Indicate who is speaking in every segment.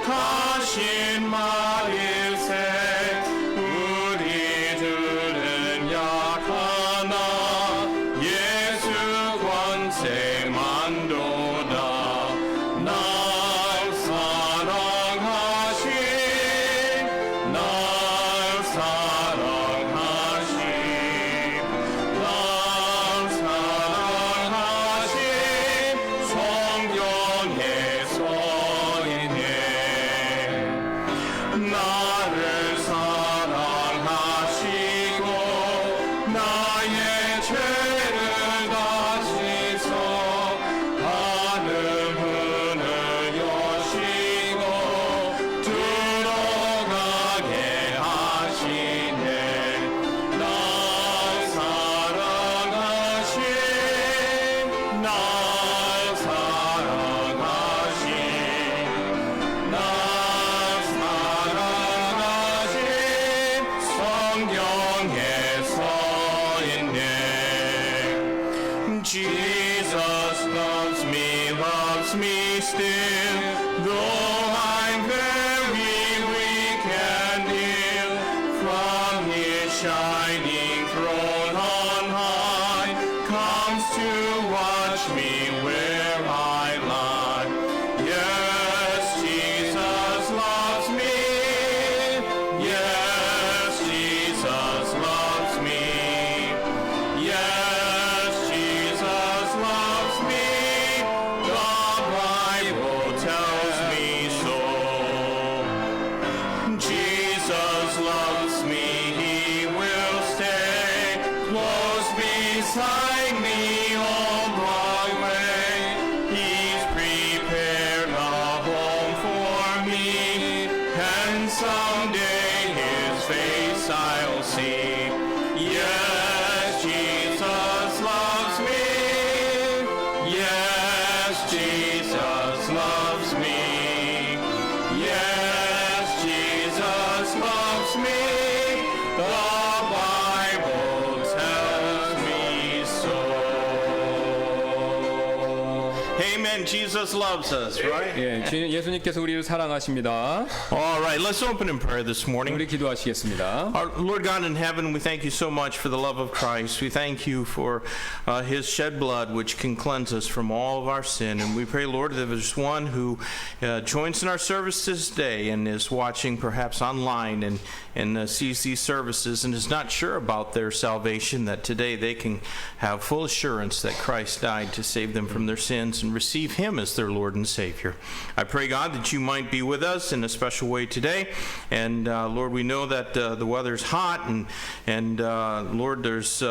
Speaker 1: 거룩하신 말일세 우리들은 약하나 예수 권세 만도다 날 사랑하신 날 사랑하신 날 사랑하신 성령의 서인네 나를 사랑하시고 나의 죄를 다 씻어 하늘 문을 여시고 들어가게 하시네 날 사랑하신 날 사랑하신 날 사랑하신 성경에 서있네 Jesus loves me still though I'm very weak and ill from his shining throne on high comes to watch me where I lie yes Jesus loves me yes Jesus loves me yes Jesus loves me the Bible tells me so Jesus loves me he will stay close beside me all my way he's prepared a home for me and someday his face I'll see yes Jesus loves me yes Jesus loves me yes Jesus loves me the Bible tells me so Amen Jesus loves us right
Speaker 2: 예, 예수님께서 우리를 사랑하십니다.
Speaker 1: All right let's open in prayer this morning
Speaker 2: 우리 기도하시겠습니다.
Speaker 1: Our Lord God in heaven, we thank you so much for the love of Christ. We thank you for his shed blood, which can cleanse us from all of our sin. And we pray, Lord, that if there's one who joins in our service this day and is watching perhaps online and sees these services and is not sure about their salvation, that today they can have full assurance that Christ died to save them from their sins and receive him as their Lord and Savior. I pray, God, that you might be with us in a special way today. And Lord, we know that the weather's hot, and Lord, there's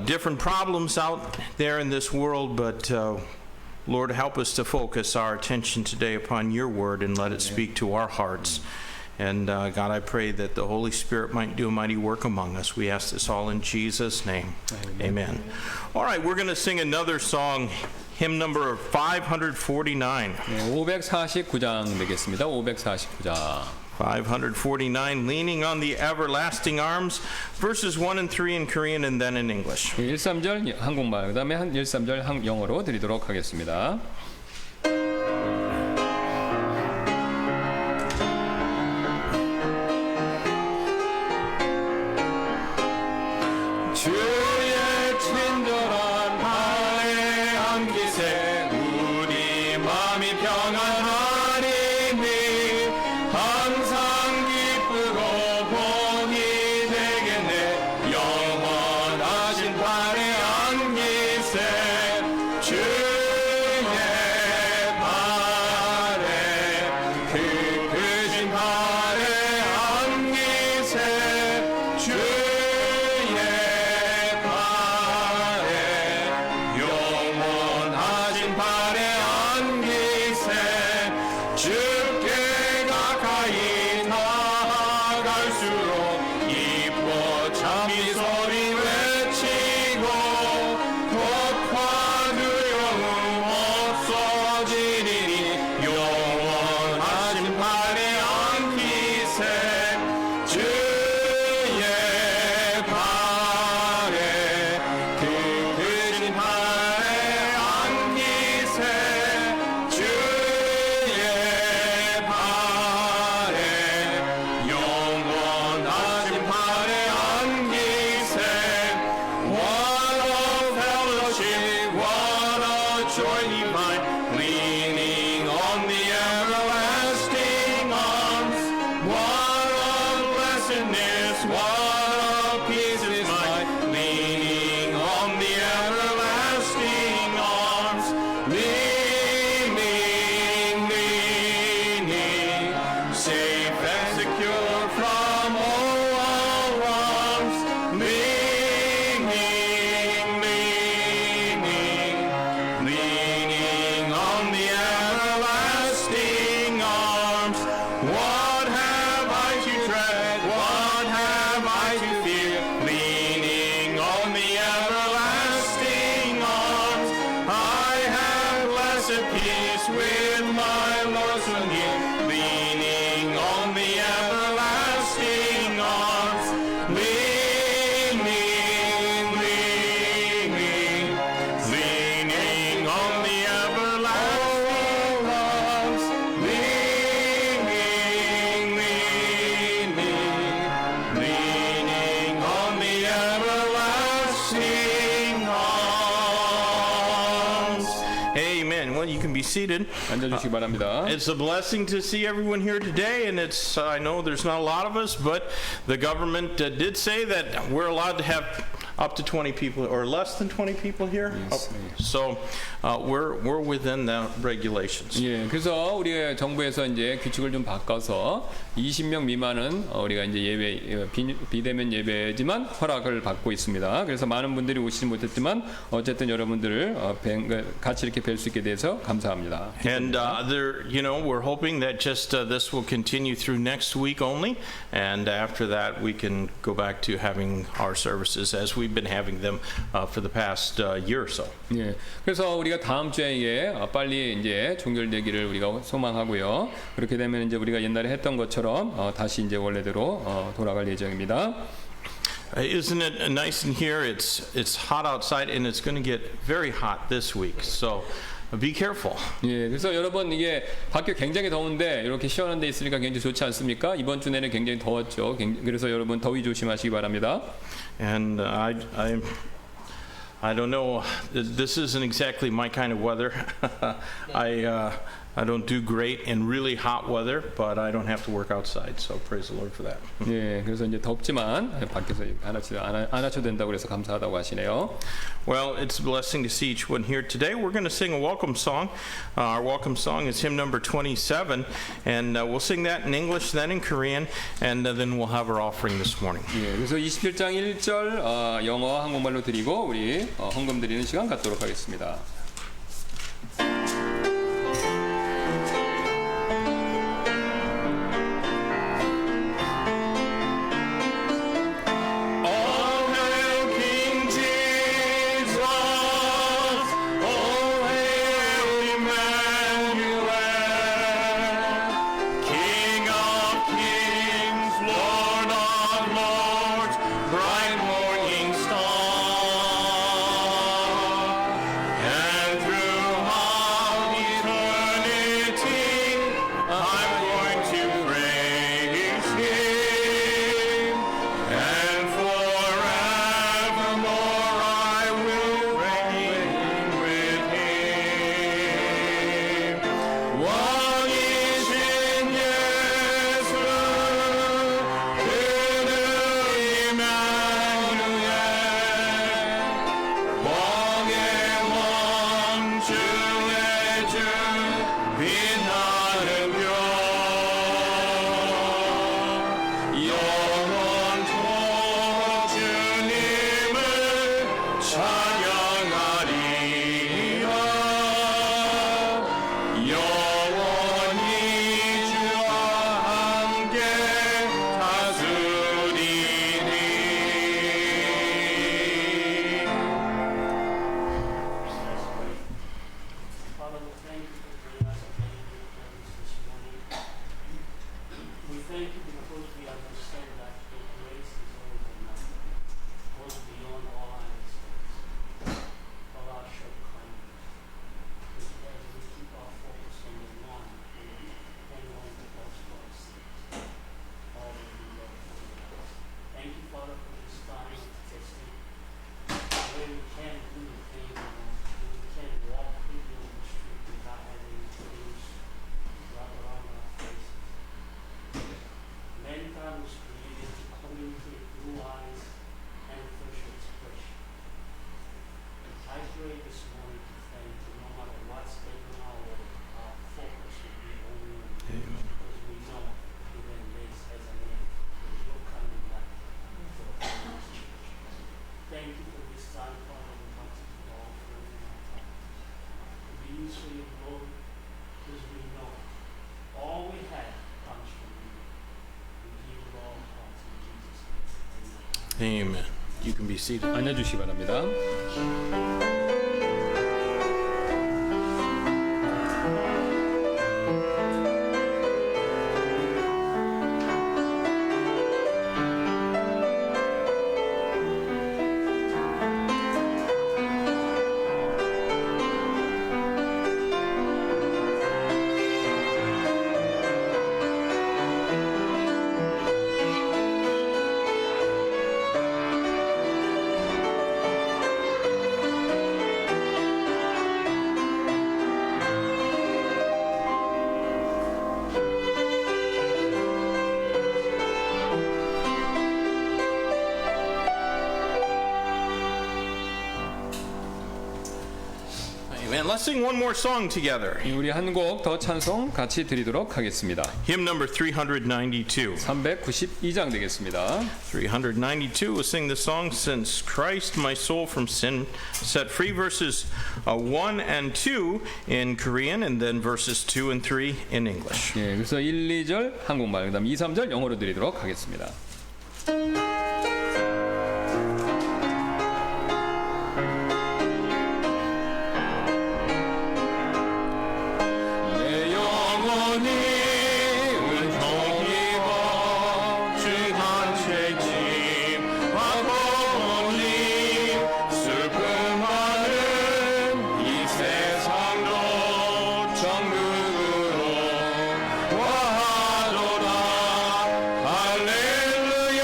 Speaker 1: different problems out there in this world, but Lord, help us to focus our attention today upon your word and let it speak to our hearts. And God, I pray that the Holy Spirit might do a mighty work among us. We ask this all in Jesus' name. Amen. All right, we're going to sing another song, hymn number 549.
Speaker 2: 549장 되겠습니다. 549장.
Speaker 1: 549, Leaning on the Everlasting Arms, verses 1 and 3 in Korean and then in English.
Speaker 2: 1~3절 한국말, 그 다음에 1~3절 영어로 드리도록 하겠습니다.
Speaker 1: 주의 친절한 할례 안기세 우리 마음이 평안하리니 항상 기쁘고 복이 되겠네 영원하신 발에 안기세 주의 발에 그 크신 발에 안기세 주의 발에 영원하신 발에 안기세 주께 가까이 나아갈수록 이뻐 참이 소리 외치고 독화 두려움 없어지리니 영원하신 발에 안기세 주의 발에 그 크신 발에 안기세 주의 발에 singing, leaning on the everlasting arms, leaning, leaning, leaning on the everlasting arms, leaning, leaning, leaning on the everlasting arms. Amen. Well, you can be seated.
Speaker 2: 앉아주시기 바랍니다.
Speaker 1: It's a blessing to see everyone here today, and it's I know there's not a lot of us, but the government did say that we're allowed to have up to 20 people or less than 20 people here.
Speaker 2: Yes.
Speaker 1: So we're within the regulations.
Speaker 2: 예, 그래서 우리 정부에서 이제 규칙을 좀 바꿔서 20명 미만은 우리가 이제 예배 비대면 예배지만 허락을 받고 있습니다. 그래서 많은 분들이 오시지 못했지만 어쨌든 여러분들을 같이 이렇게 뵐 수 있게 돼서 감사합니다.
Speaker 1: And there, you know, we're hoping that just this will continue through next week only, and after that we can go back to having our services as we've been having them for the past year or so.
Speaker 2: 예, 그래서 우리가 다음 주에 빨리 이제 종결되기를 우리가 소망하고요. 그렇게 되면 이제 우리가 옛날에 했던 것처럼 다시 이제 원래대로 돌아갈 예정입니다.
Speaker 1: Isn't it nice in here? It's hot outside, and it's going to get very hot this week. So be careful.
Speaker 2: 예, 그래서 여러분 이게 밖에 굉장히 더운데 이렇게 시원한 데 있으니까 굉장히 좋지 않습니까? 이번 주 내내 굉장히 더웠죠. 그래서 여러분 더위 조심하시기 바랍니다.
Speaker 1: And I don't know. This isn't exactly my kind of weather. I don't do great in really hot weather, but I don't have to work outside. So praise the Lord for that.
Speaker 2: 예, 그래서 이제 덥지만 밖에서 안 하셔도 된다고 그래서 감사하다고 하시네요.
Speaker 1: Well, it's a blessing to see each one here today. We're going to sing a welcome song. Our welcome song is hymn number 27, and we'll sing that in English, then in Korean, and then we'll have our offering this morning.
Speaker 2: 예, 그래서 27장 1절 영어 한국말로 드리고 우리 헌금 드리는 시간 갖도록 하겠습니다.
Speaker 1: Amen. You can be seated.
Speaker 2: 앉아주시기 바랍니다.
Speaker 1: let's sing one more song together.
Speaker 2: 우리 한 곡 더 찬송 같이 드리도록 하겠습니다.
Speaker 1: Hymn number 392.
Speaker 2: 392장 되겠습니다.
Speaker 1: 392, we'll sing the song, Since Christ My Soul from Sin Set Free, verses 1 and 2 in Korean, and then verses 2 and 3 in English.
Speaker 2: 예, 그래서 1, 2절 한국말, 그다음 2, 3절 영어로 드리도록 하겠습니다. 내 영혼이 은총이 걱정한 채 짐하고 오니 슬픔 많은 이 세상도 정극으로 와하노라. 할렐루야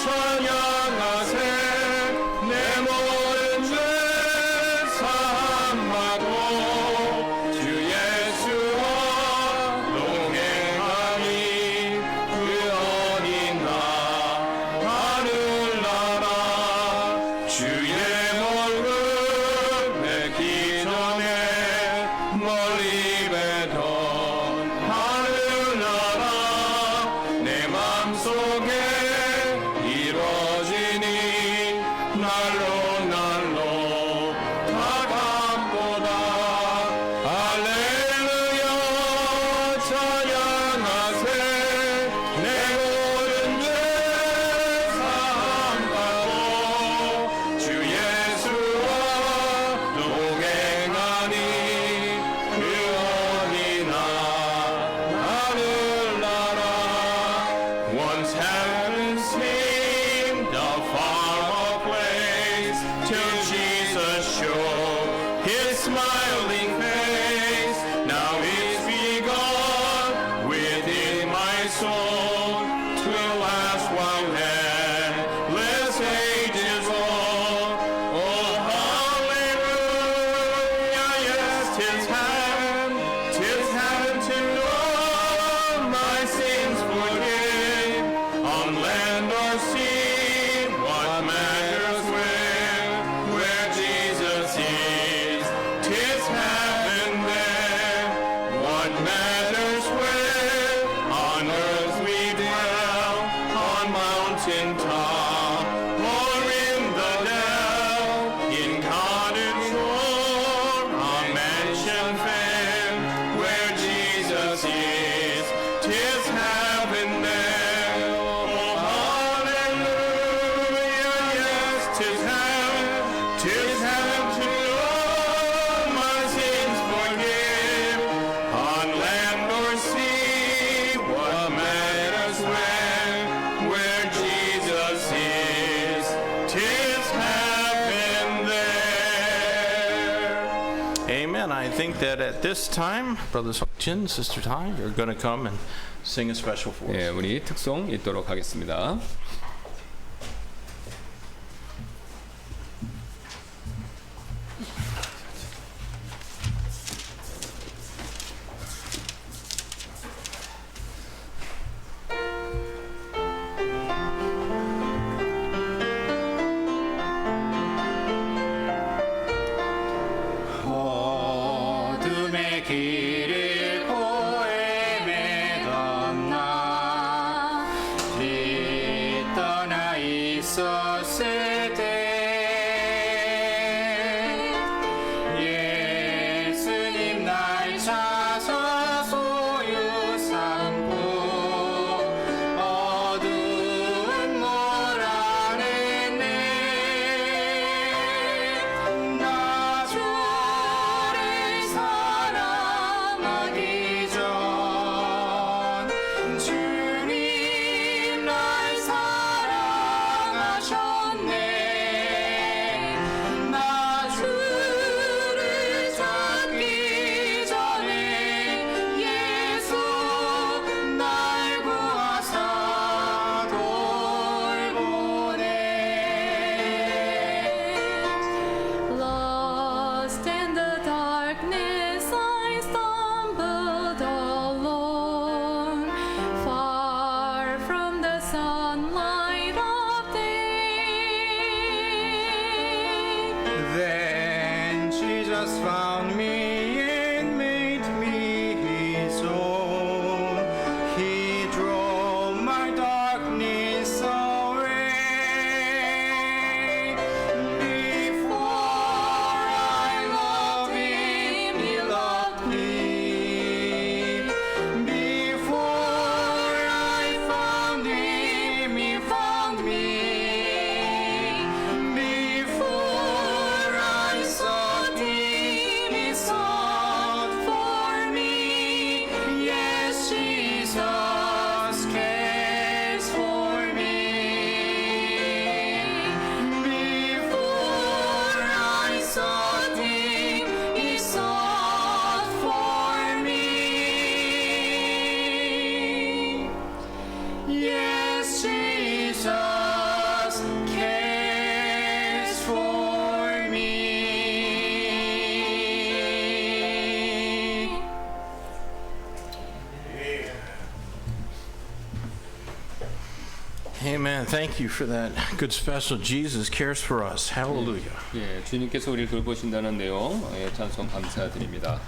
Speaker 2: 찬양하세. 내 모든 죄 사함받고 주 예수와 동행하니 그 어린 나 하늘나라. 주의 몰금 맺기 전에 멀리 뱉던 하늘나라 내 맘속에 이루어지니 날로 날로 다감보다. 할렐루야 찬양하세. 내 모든 죄 사함받고 주 예수와 동행하니 그 어린 하늘나라. Once heaven seemed a far-off place till Jesus showed his smiling face. Now it's begun within my soul to last while endless ages on. Oh, hallelujah, yes, 'tis heaven to know my sins forgive. On land or sea, what matters where Jesus is? 'Tis heaven there. What matters where on earth we dwell, on mountain top or in the dell, in cottage or on mansion fair, where Jesus is, 'tis heaven there. Oh, hallelujah, yes, 'tis heaven to know my sins forgive. On land or sea, what matters where Jesus is, 'tis heaven there.
Speaker 1: Amen. I think that at this time, Brother Jin, Sister Tai, you're going to come and sing a special for us.
Speaker 2: 예, 우리 특송 읽도록 하겠습니다.
Speaker 3: 어둠의 길을 고헤매던 나 빛
Speaker 1: Amen. Thank you for that good special. Jesus cares for us. Hallelujah.
Speaker 2: 예, 주님께서 우리를 돌보신다는 내용 찬송 감사드립니다.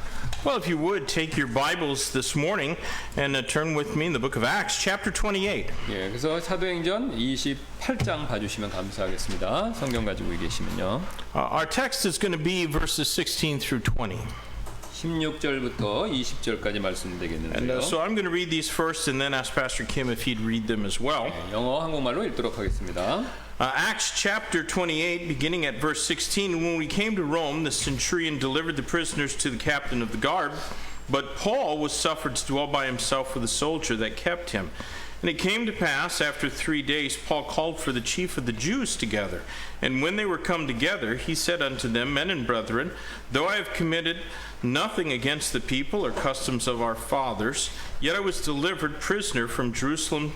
Speaker 1: Well, if you would take your Bibles this morning and turn with me in the book of Acts, chapter 28.
Speaker 2: 예, 그래서 사도행전 28장 봐주시면 감사하겠습니다. 성경 가지고 계시면요.
Speaker 1: Our text is going to be verses 16 through 20.
Speaker 2: 16절부터 20절까지
Speaker 1: And
Speaker 2: 말씀드리겠는데요.
Speaker 1: so I'm going to read these first and then ask Pastor Kim if he'd read them as well.
Speaker 2: 영어, 한국말로 읽도록 하겠습니다.
Speaker 1: Acts chapter 28, beginning at verse 16. When we came to Rome, the centurion delivered the prisoners to the captain of the guard, but Paul was suffered to dwell by himself with a soldier that kept him. And it came to pass, after 3 days, Paul called for the chief of the Jews together. And when they were come together, he said unto them, Men and brethren, though I have committed nothing against the people or customs of our fathers, yet I was delivered prisoner from Jerusalem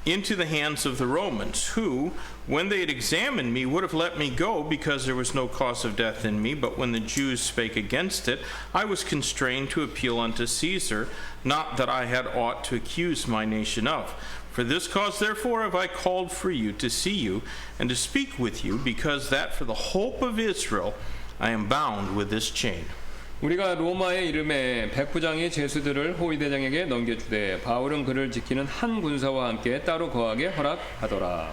Speaker 1: into the hands of the Romans, who, when they had examined me, would have let me go, because there was no cause of death in me. But when the Jews spake against it, I was constrained to appeal unto Caesar, not that I had aught to accuse my nation of. For this cause, therefore, have I called for you to see you and to speak with you, because that for the hope of Israel I am bound with this chain.
Speaker 2: 우리가 로마의 이름에 백부장이 죄수들을 호위대장에게 넘겨주되 바울은 그를 지키는 한 군사와 함께 따로 거하게 허락하더라.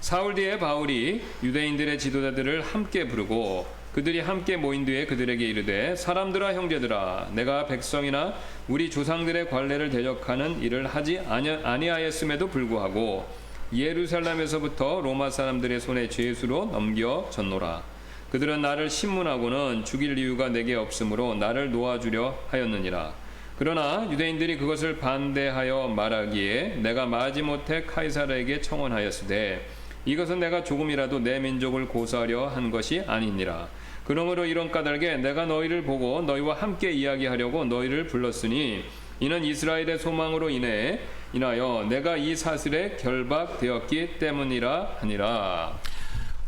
Speaker 2: 사흘 뒤에 바울이 유대인들의 지도자들을 함께 부르고 그들이 함께 모인 뒤에 그들에게 이르되 사람들아 형제들아 내가 백성이나 우리 조상들의 관례를 대적하는 일을 하지 아니하였음에도 불구하고 예루살렘에서부터 로마 사람들의 손에 죄수로 넘겨졌노라. 그들은 나를 신문하고는 죽일 이유가 내게 없으므로 나를 놓아주려 하였느니라. 그러나 유대인들이 그것을 반대하여 말하기에 내가 마지못해 카이사르에게 청원하였으되 이것은 내가 조금이라도 내 민족을 고소하려 한 것이 아니니라. 그러므로 이런 까닭에 내가 너희를 보고 너희와 함께 이야기하려고 너희를 불렀으니 이는 이스라엘의 소망으로 인하여 내가 이 사슬에 결박되었기 때문이라 하니라.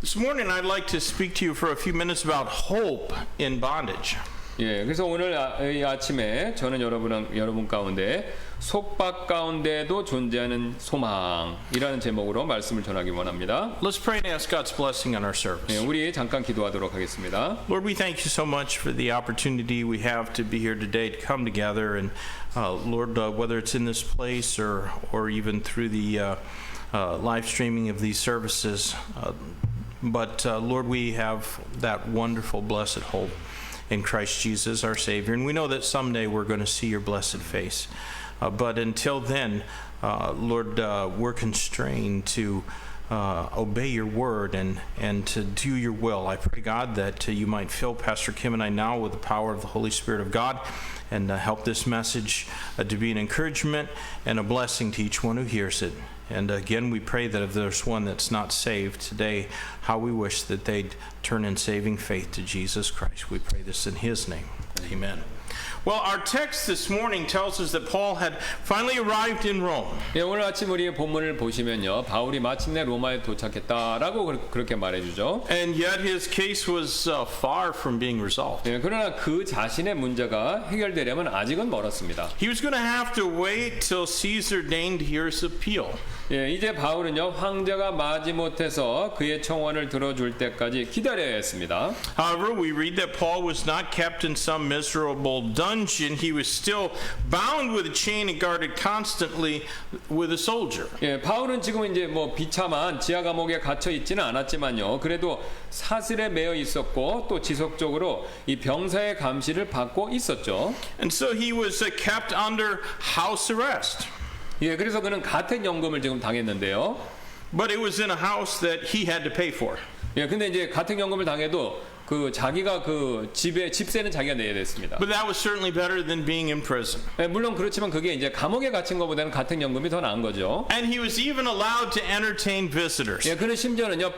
Speaker 1: This morning I'd like to speak to you for a few minutes about hope in bondage.
Speaker 2: 예, 그래서 오늘 이 아침에 저는 여러분 가운데 속박 가운데도 존재하는 소망이라는 제목으로 말씀을 전하기 원합니다.
Speaker 1: Let's pray and ask God's blessing on our service.
Speaker 2: 예, 우리 잠깐 기도하도록 하겠습니다.
Speaker 1: Lord, we thank you so much for the opportunity we have to be here today to come together. And Lord, whether it's in this place or even through the live streaming of these services, but Lord, we have that wonderful, blessed hope in Christ Jesus, our Savior. And we know that someday we're going to see your blessed face. But until then, Lord, we're constrained to obey your word and to do your will. I pray, God, that you might fill Pastor Kim and I now with the power of the Holy Spirit of God and help this message to be an encouragement and a blessing to each one who hears it. And again, we pray that if there's one that's not saved today, how we wish that they'd turn in saving faith to Jesus Christ. We pray this in his name. Amen. Well, our text this morning tells us that Paul had finally arrived in Rome.
Speaker 2: 예, 오늘 아침 우리의 본문을 보시면요, 바울이 마침내 로마에 도착했다라고 그렇게 말해주죠.
Speaker 1: And yet his case was far from being resolved.
Speaker 2: 예, 그러나 그 자신의 문제가 해결되려면 아직은 멀었습니다.
Speaker 1: He was going to have to wait till Caesar deigned to hear his appeal.
Speaker 2: 예, 이제 바울은요, 황제가 마지못해서 그의 청원을 들어줄 때까지 기다려야 했습니다.
Speaker 1: However, we read that Paul was not kept in some miserable dungeon. He was still bound with a chain and guarded constantly with a soldier.
Speaker 2: 예, 바울은 지금 이제 뭐 비참한 지하 감옥에 갇혀 있지는 않았지만요. 그래도 사슬에 매여 있었고 또 지속적으로 이 병사의 감시를 받고 있었죠.
Speaker 1: And so he was kept under house arrest.
Speaker 2: 예, 그래서 그는 가택연금을 지금 당했는데요.
Speaker 1: But it was in a house that he had to pay for.
Speaker 2: 예, 근데 이제 가택연금을 당해도 그 자기가 그 집세는 자기가 내야 됐습니다.
Speaker 1: But that was certainly better than being in prison.
Speaker 2: 예, 물론 그렇지만 그게 이제 감옥에 갇힌 것보다는 가택연금이 더 나은 거죠.
Speaker 1: And he was even allowed to entertain visitors.
Speaker 2: 예, 그는 심지어는요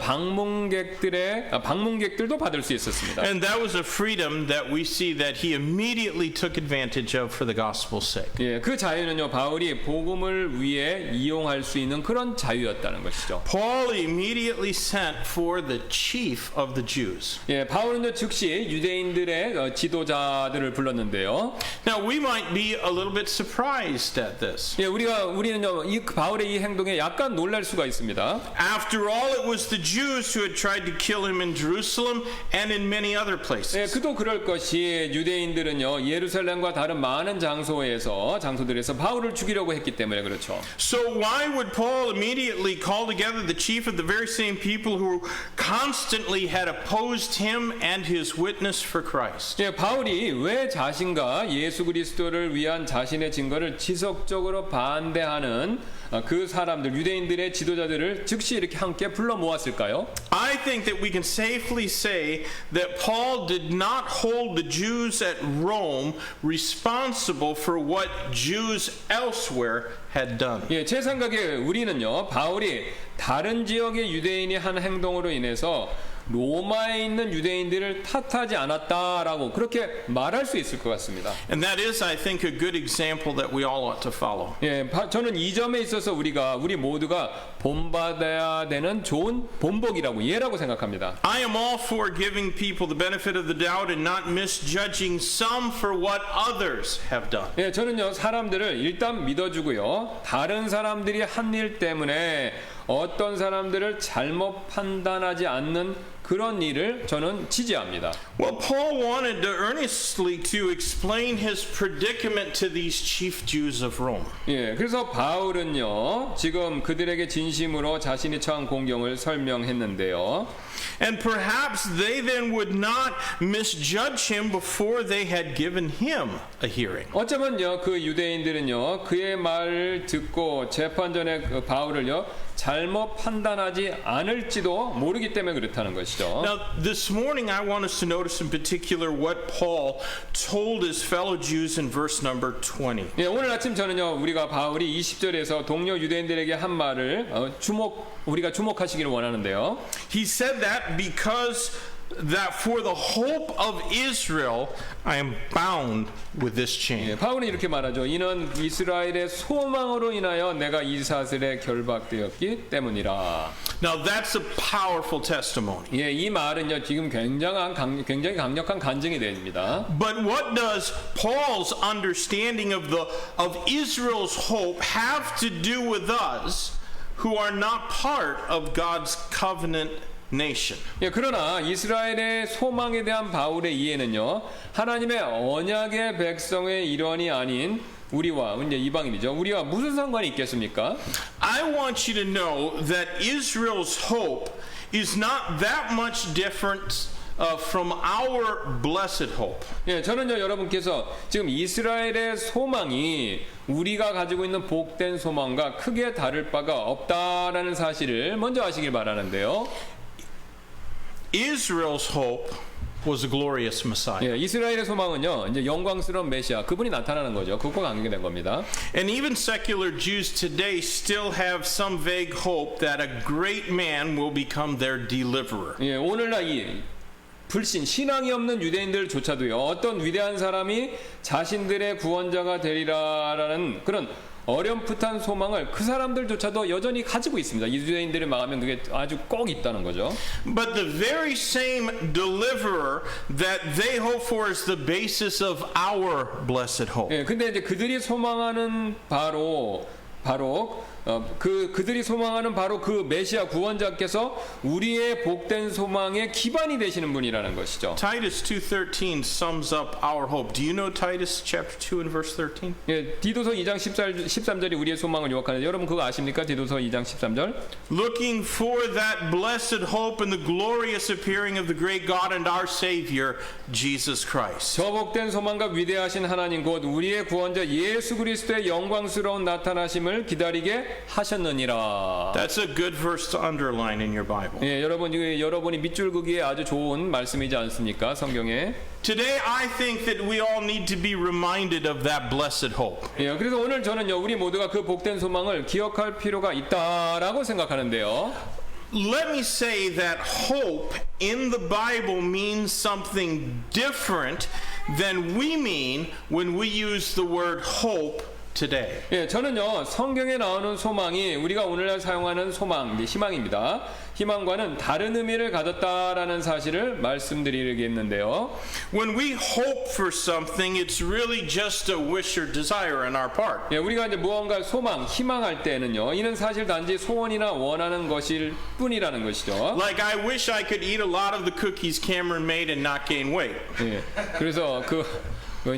Speaker 2: 방문객들도 받을 수 있었습니다.
Speaker 1: And that was a freedom that we see that he immediately took advantage of for the gospel's sake.
Speaker 2: 예, 그 자유는요 바울이 복음을 위해 이용할 수 있는 그런 자유였다는 것이죠.
Speaker 1: Paul immediately sent for the chief of the Jews.
Speaker 2: 예, 바울은요 즉시 유대인들의 지도자들을 불렀는데요.
Speaker 1: Now, we might be a little bit surprised at this.
Speaker 2: 예, 우리는요 이 바울의 이 행동에 약간 놀랄 수가 있습니다.
Speaker 1: After all, it was the Jews who had tried to kill him in Jerusalem and in many other places.
Speaker 2: 예, 그도 그럴 것이 유대인들은요 예루살렘과 다른 많은 장소들에서 바울을 죽이려고 했기 때문에 그렇죠.
Speaker 1: So why would Paul immediately call together the chief of the very same people who constantly had opposed him and his witness for Christ?
Speaker 2: 예, 바울이 왜 자신과 예수 그리스도를 위한 자신의 증거를 지속적으로 반대하는 그 사람들 유대인들의 지도자들을 즉시 이렇게 함께 불러 모았을까요?
Speaker 1: I think that we can safely say that Paul did not hold the Jews at Rome responsible for what Jews elsewhere had done.
Speaker 2: 예, 제 생각에 우리는요 바울이 다른 지역의 유대인이 한 행동으로 인해서 로마에 있는 유대인들을 탓하지 않았다라고 그렇게 말할 수 있을 것 같습니다.
Speaker 1: And that is, I think, a good example that we all ought to follow.
Speaker 2: 예, 저는 이 점에 있어서 우리 모두가 본받아야 되는 좋은 본보기라고 예라고 생각합니다.
Speaker 1: I am all for giving people the benefit of the doubt and not misjudging some for what others have done.
Speaker 2: 예, 저는요 사람들을 일단 믿어주고요 다른 사람들이 한 일 때문에 어떤 사람들을 잘못 판단하지 않는 그런 일을 저는 지지합니다.
Speaker 1: Well, Paul wanted to earnestly to explain his predicament to these chief Jews of Rome.
Speaker 2: 예, 그래서 바울은요 지금 그들에게 진심으로 자신이 처한 공경을 설명했는데요.
Speaker 1: And perhaps they then would not misjudge him before they had given him a hearing.
Speaker 2: 어쩌면요 그 유대인들은요 그의 말을 듣고 재판 전에 바울을요 잘못 판단하지 않을지도 모르기 때문에 그렇다는 것이죠.
Speaker 1: Now, this morning I want us to notice in particular what Paul told his fellow Jews in verse number 20.
Speaker 2: 예, 오늘 아침 저는요 우리가 바울이 20절에서 동료 유대인들에게 한 말을 우리가 주목하시기를 원하는데요.
Speaker 1: He said that because that for the hope of Israel I am bound with this chain.
Speaker 2: 예, 바울은 이렇게 말하죠. 이는 이스라엘의 소망으로 인하여 내가 이 사슬에 결박되었기 때문이라.
Speaker 1: Now that's a powerful testimony.
Speaker 2: 예, 이 말은요 지금 굉장히 강력한 간증이 됩니다.
Speaker 1: But what does Paul's understanding of Israel's hope have to do with us who are not part of God's covenant nation?
Speaker 2: 예, 그러나 이스라엘의 소망에 대한 바울의 이해는요 하나님의 언약의 백성의 일원이 아닌 우리와 이제 이방인이죠. 우리와 무슨 상관이 있겠습니까?
Speaker 1: I want you to know that Israel's hope is not that much different from our blessed hope.
Speaker 2: 예, 저는요 여러분께서 지금 이스라엘의 소망이 우리가 가지고 있는 복된 소망과 크게 다를 바가 없다라는 사실을 먼저 아시길 바라는데요.
Speaker 1: Israel's hope was a glorious Messiah.
Speaker 2: 예, 이스라엘의 소망은요 이제 영광스러운 메시아 그분이 나타나는 거죠. 그것과 관계된 겁니다.
Speaker 1: And even secular Jews today still have some vague hope that a great man will become their deliverer.
Speaker 2: 예, 오늘날 이 불신 신앙이 없는 유대인들조차도요 어떤 위대한 사람이 자신들의 구원자가 되리라라는 그런 어렴풋한 소망을 그 사람들조차도 여전히 가지고 있습니다. 이 유대인들이 망하면 그게 아주 꼭 있다는 거죠.
Speaker 1: But the very same deliverer that they hope for is the basis of our blessed hope.
Speaker 2: 예, 근데 이제 그들이 소망하는 그들이 소망하는 바로 그 메시아 구원자께서 우리의 복된 소망의 기반이 되시는 분이라는 것이죠.
Speaker 1: Titus 2:13 sums up our hope. Do you know Titus chapter 2 and verse 13?
Speaker 2: 예, 디도서 2장 13절이 우리의 소망을 요약하는데 여러분 그거 아십니까? 디도서 2장 13절.
Speaker 1: Looking for that blessed hope and the glorious appearing of the great God and our Savior, Jesus Christ.
Speaker 2: 저 복된 소망과 위대하신 하나님 곧 우리의 구원자 예수 그리스도의 영광스러운 나타나심을 기다리게 하셨느니라.
Speaker 1: That's a good verse to underline in your Bible.
Speaker 2: 예, 여러분이 밑줄 그기에 아주 좋은 말씀이지 않습니까? 성경에.
Speaker 1: Today I think that we all need to be reminded of that blessed hope.
Speaker 2: 예, 그래서 오늘 저는요 우리 모두가 그 복된 소망을 기억할 필요가 있다라고 생각하는데요.
Speaker 1: Let me say that hope in the Bible means something different than we mean when we use the word hope today.
Speaker 2: 예, 저는요 성경에 나오는 소망이 우리가 오늘날 사용하는 소망, 희망입니다. 희망과는 다른 의미를 가졌다라는 사실을 말씀드리겠는데요.
Speaker 1: When we hope for something, it's really just a wish or desire on our part.
Speaker 2: 예, 우리가 이제 무언가 소망, 희망할 때는요, 이는 사실 단지 소원이나 원하는 것일 뿐이라는 것이죠.
Speaker 1: Like, I wish I could eat a lot of the cookies Cameron made and not gain weight.
Speaker 2: 예, 그래서 그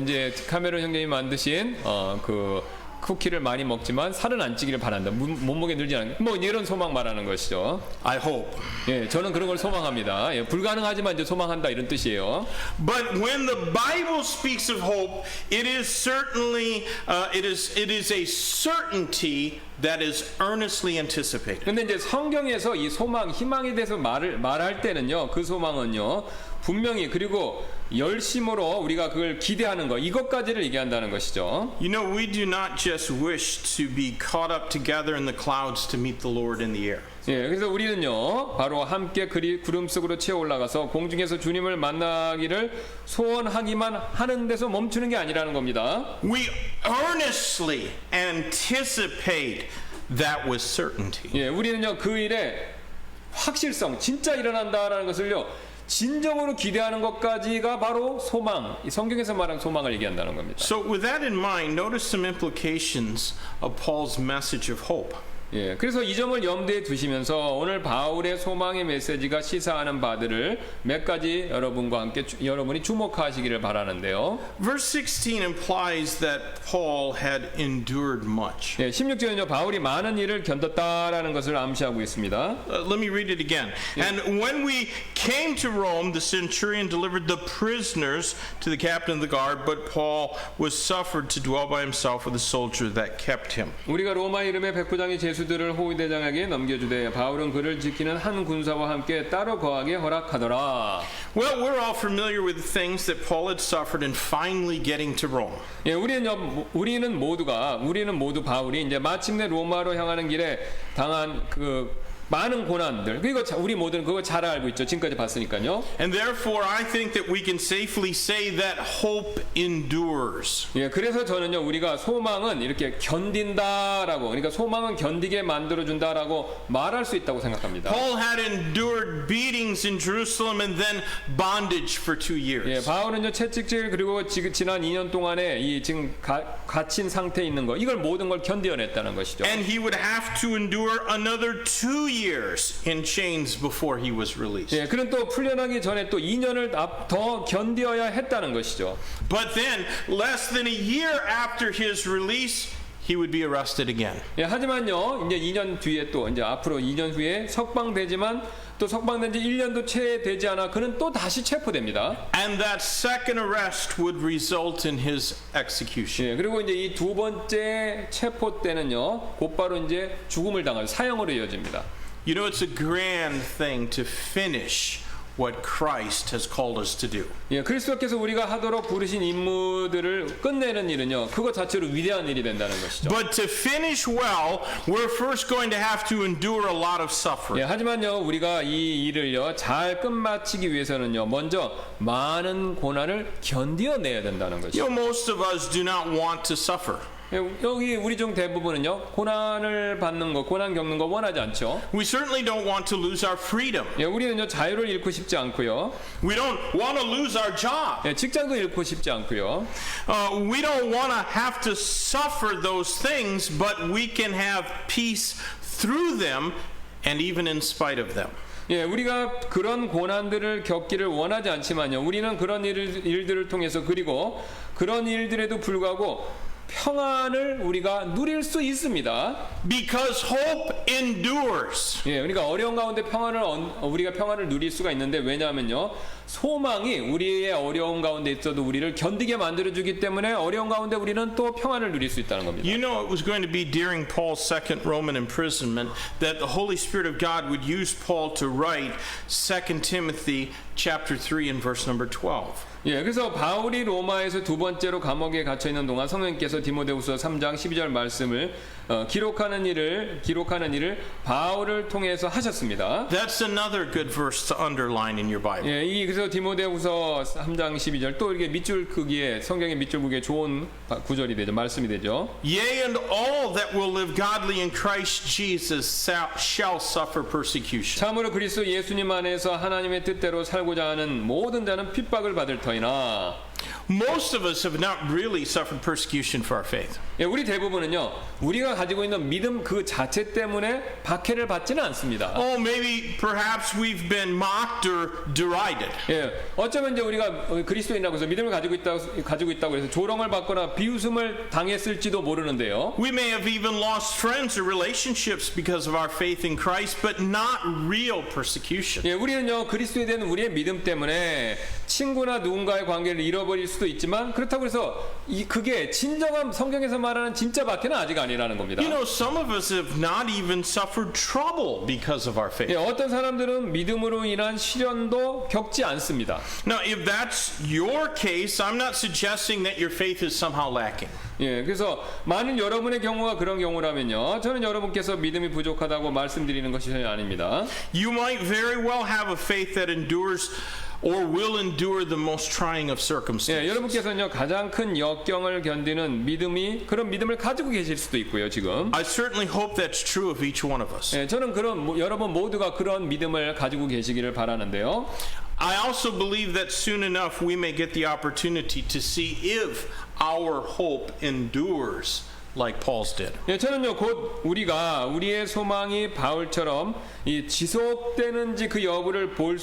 Speaker 2: 이제 카메론 형님이 만드신 그 쿠키를 많이 먹지만 살은 안 찌기를 바란다. 몸무게 늘지 않는 뭐 이런 소망 말하는 것이죠.
Speaker 1: I hope.
Speaker 2: 예, 저는 그런 걸 소망합니다. 예, 불가능하지만 이제 소망한다 이런 뜻이에요.
Speaker 1: But when the Bible speaks of hope, it is certainly it is a certainty that is earnestly anticipated.
Speaker 2: 근데 이제 성경에서 이 소망, 희망에 대해서 말할 때는요, 그 소망은요, 분명히 그리고 열심으로 우리가 그걸 기대하는 거, 이것까지를 얘기한다는 것이죠.
Speaker 1: You know, we do not just wish to be caught up together in the clouds to meet the Lord in the air.
Speaker 2: 예, 그래서 우리는요, 바로 함께 구름 속으로 치어 올라가서 공중에서 주님을 만나기를 소원하기만 하는 데서 멈추는 게 아니라는 겁니다.
Speaker 1: We earnestly anticipate that with certainty.
Speaker 2: 예, 우리는요, 그 일의 확실성, 진짜 일어난다라는 것을요, 진정으로 기대하는 것까지가 바로 소망, 이 성경에서 말하는 소망을 얘기한다는 겁니다.
Speaker 1: So with that in mind, notice some implications of Paul's message of hope.
Speaker 2: 예, 그래서 이 점을 염두에 두시면서 오늘 바울의 소망의 메시지가 시사하는 바들을 몇 가지 여러분과 함께 여러분이 주목하시기를 바라는데요.
Speaker 1: Verse 16 implies that Paul had endured much.
Speaker 2: 예, 16절은요, 바울이 많은 일을 견뎠다라는 것을 암시하고 있습니다.
Speaker 1: Let me read it again. And when we came to Rome, the centurion delivered the prisoners to the captain of the guard, but Paul was suffered to dwell by himself with a soldier that kept him.
Speaker 2: 우리가 로마 이름의 백부장이 제수들을 호위대장에게 넘겨주되 바울은 그를 지키는 한 군사와 함께 따로 거하게 허락하더라.
Speaker 1: Well, we're all familiar with the things that Paul had suffered in finally getting to Rome.
Speaker 2: 예, 우리는 모두 바울이 이제 마침내 로마로 향하는 길에 당한 그 많은 고난들, 그리고 우리 모두는 그거 잘 알고 있죠. 지금까지 봤으니까요.
Speaker 1: And therefore, I think that we can safely say that hope endures.
Speaker 2: 예, 그래서 저는요, 우리가 소망은 이렇게 견딘다라고, 그러니까 소망은 견디게 만들어준다라고 말할 수 있다고 생각합니다.
Speaker 1: Paul had endured beatings in Jerusalem and then bondage for 2 years.
Speaker 2: 예, 바울은요, 채찍질 그리고 지난 2년 동안에 이 지금 갇힌 상태에 있는 거, 이걸 모든 걸 견뎌냈다는 것이죠.
Speaker 1: And he would have to endure another 2 years in chains before he was released.
Speaker 2: 예, 그는 또 풀려나기 전에 또 2년을 더 견뎌야 했다는 것이죠.
Speaker 1: But then, less than a year after his release, he would be arrested again.
Speaker 2: 예, 하지만요, 이제 2년 뒤에 또 이제 앞으로 2년 후에 석방되지만 또 석방된 지 1년도 채 되지 않아 그는 또 다시 체포됩니다.
Speaker 1: And that second arrest would result in his execution.
Speaker 2: 예, 그리고 이제 이 두 번째 체포 때는요, 곧바로 이제 죽음을 당하죠. 사형으로 이어집니다.
Speaker 1: You know, it's a grand thing to finish what Christ has called us to do.
Speaker 2: 예, 그리스도께서 우리가 하도록 부르신 임무들을 끝내는 일은요, 그것 자체로 위대한 일이 된다는 것이죠.
Speaker 1: But to finish well, we're first going to have to endure a lot of suffering.
Speaker 2: 예, 하지만요, 우리가 이 일을요, 잘 끝마치기 위해서는요, 먼저 많은 고난을 견뎌내야 된다는 것이죠.
Speaker 1: You know, most of us do not want to suffer.
Speaker 2: 예, 여기 우리 중 대부분은요, 고난을 받는 거, 고난 겪는 거 원하지 않죠.
Speaker 1: We certainly don't want to lose our freedom.
Speaker 2: 예, 우리는요, 자유를 잃고 싶지 않고요.
Speaker 1: We don't want to lose our job.
Speaker 2: 예, 직장도 잃고 싶지 않고요.
Speaker 1: We don't want to have to suffer those things, but we can have peace through them and even in spite of them.
Speaker 2: 예, 우리가 그런 고난들을 겪기를 원하지 않지만요, 우리는 그런 일들을 통해서 그리고 그런 일들에도 불구하고 평안을 우리가 누릴 수 있습니다.
Speaker 1: Because hope endures.
Speaker 2: 예, 그러니까 어려운 가운데 우리가 평안을 누릴 수가 있는데, 왜냐하면요, 소망이 우리의 어려운 가운데 있어도 우리를 견디게 만들어주기 때문에 어려운 가운데 우리는 또 평안을 누릴 수 있다는 겁니다.
Speaker 1: You know, it was going to be during Paul's second Roman imprisonment that the Holy Spirit of God would use Paul to write 2 Timothy chapter 3 and verse number 12.
Speaker 2: 예, 그래서 바울이 로마에서 두 번째로 감옥에 갇혀 있는 동안 성령께서 디모데후서 3장 12절 말씀을 기록하는 일을 바울을 통해서 하셨습니다.
Speaker 1: That's another good verse to underline in your Bible.
Speaker 2: 예, 그래서 디모데후서 3장 12절 또 이렇게 밑줄 크기에 성경의 밑줄 크기에 좋은 구절이 되죠. 말씀이 되죠.
Speaker 1: Yea, and all that will live godly in Christ Jesus shall suffer persecution.
Speaker 2: 참으로 그리스도 예수님 안에서 하나님의 뜻대로 살고자 하는 모든 자는 핍박을 받을 터이나.
Speaker 1: Most of us have not really suffered persecution for our faith.
Speaker 2: 예, 우리 대부분은요, 우리가 가지고 있는 믿음 그 자체 때문에 박해를 받지는 않습니다.
Speaker 1: Oh, maybe perhaps we've been mocked or derided.
Speaker 2: 예, 어쩌면 이제 우리가 그리스도인이라고 해서 믿음을 가지고 있다고 해서 조롱을 받거나 비웃음을 당했을지도 모르는데요.
Speaker 1: We may have even lost friends or relationships because of our faith in Christ, but not real persecution.
Speaker 2: 예, 우리는요, 그리스도에 대한 우리의 믿음 때문에 친구나 누군가의 관계를 잃어버릴 수도 있지만 그렇다고 해서 그게 진정한 성경에서 말하는 진짜 박해는 아직 아니라는 겁니다.
Speaker 1: You know, some of us have not even suffered trouble because of our faith.
Speaker 2: 예, 어떤 사람들은 믿음으로 인한 시련도 겪지 않습니다.
Speaker 1: Now, if that's your case, I'm not suggesting that your faith is somehow lacking.
Speaker 2: 예, 그래서 만일 여러분의 경우가 그런 경우라면요, 저는 여러분께서 믿음이 부족하다고 말씀드리는 것이 전혀 아닙니다.
Speaker 1: You might very well have a faith that endures or will endure the most trying of circumstances.
Speaker 2: 예, 여러분께서는요, 가장 큰 역경을 견디는 그런 믿음을 가지고 계실 수도 있고요, 지금.
Speaker 1: I certainly hope that's true of each one of us.
Speaker 2: 예, 저는 여러분 모두가 그런 믿음을 가지고 계시기를 바라는데요.
Speaker 1: I also believe that soon enough we may get the opportunity to see if our hope endures like Paul's did.
Speaker 2: 예, 저는요, 곧 우리의 소망이 바울처럼 지속되는지 그 여부를 볼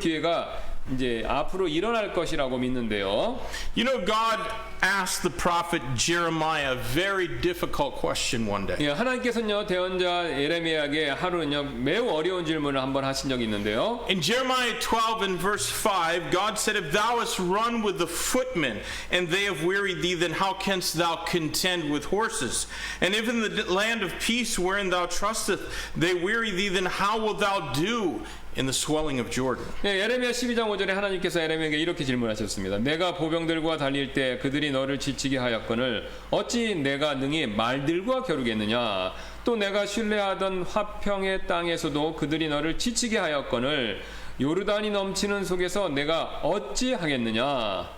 Speaker 2: 기회가 이제 앞으로 일어날 것이라고 믿는데요.
Speaker 1: You know, God asked the prophet Jeremiah a very difficult question one day.
Speaker 2: 예, 하나님께서는요, 대언자 예레미야에게 하루는요, 매우 어려운 질문을 한번 하신 적이 있는데요.
Speaker 1: In Jeremiah 12 and verse 5, God said, If thou hast run with the footmen, and they have wearied thee, then how canst thou contend with horses? And if in the land of peace wherein thou trustest, they weary thee, then how wilt thou do in the swelling of Jordan?
Speaker 2: 예, 예레미야 12장 5절에 하나님께서 예레미야에게 이렇게 질문하셨습니다. 내가 보병들과 달릴 때 그들이 너를 지치게 하였거늘 어찌 내가 능히 말들과 겨루겠느냐? 또 내가 신뢰하던 화평의 땅에서도 그들이 너를 지치게 하였거늘 요르단이 넘치는 속에서 내가 어찌 하겠느냐?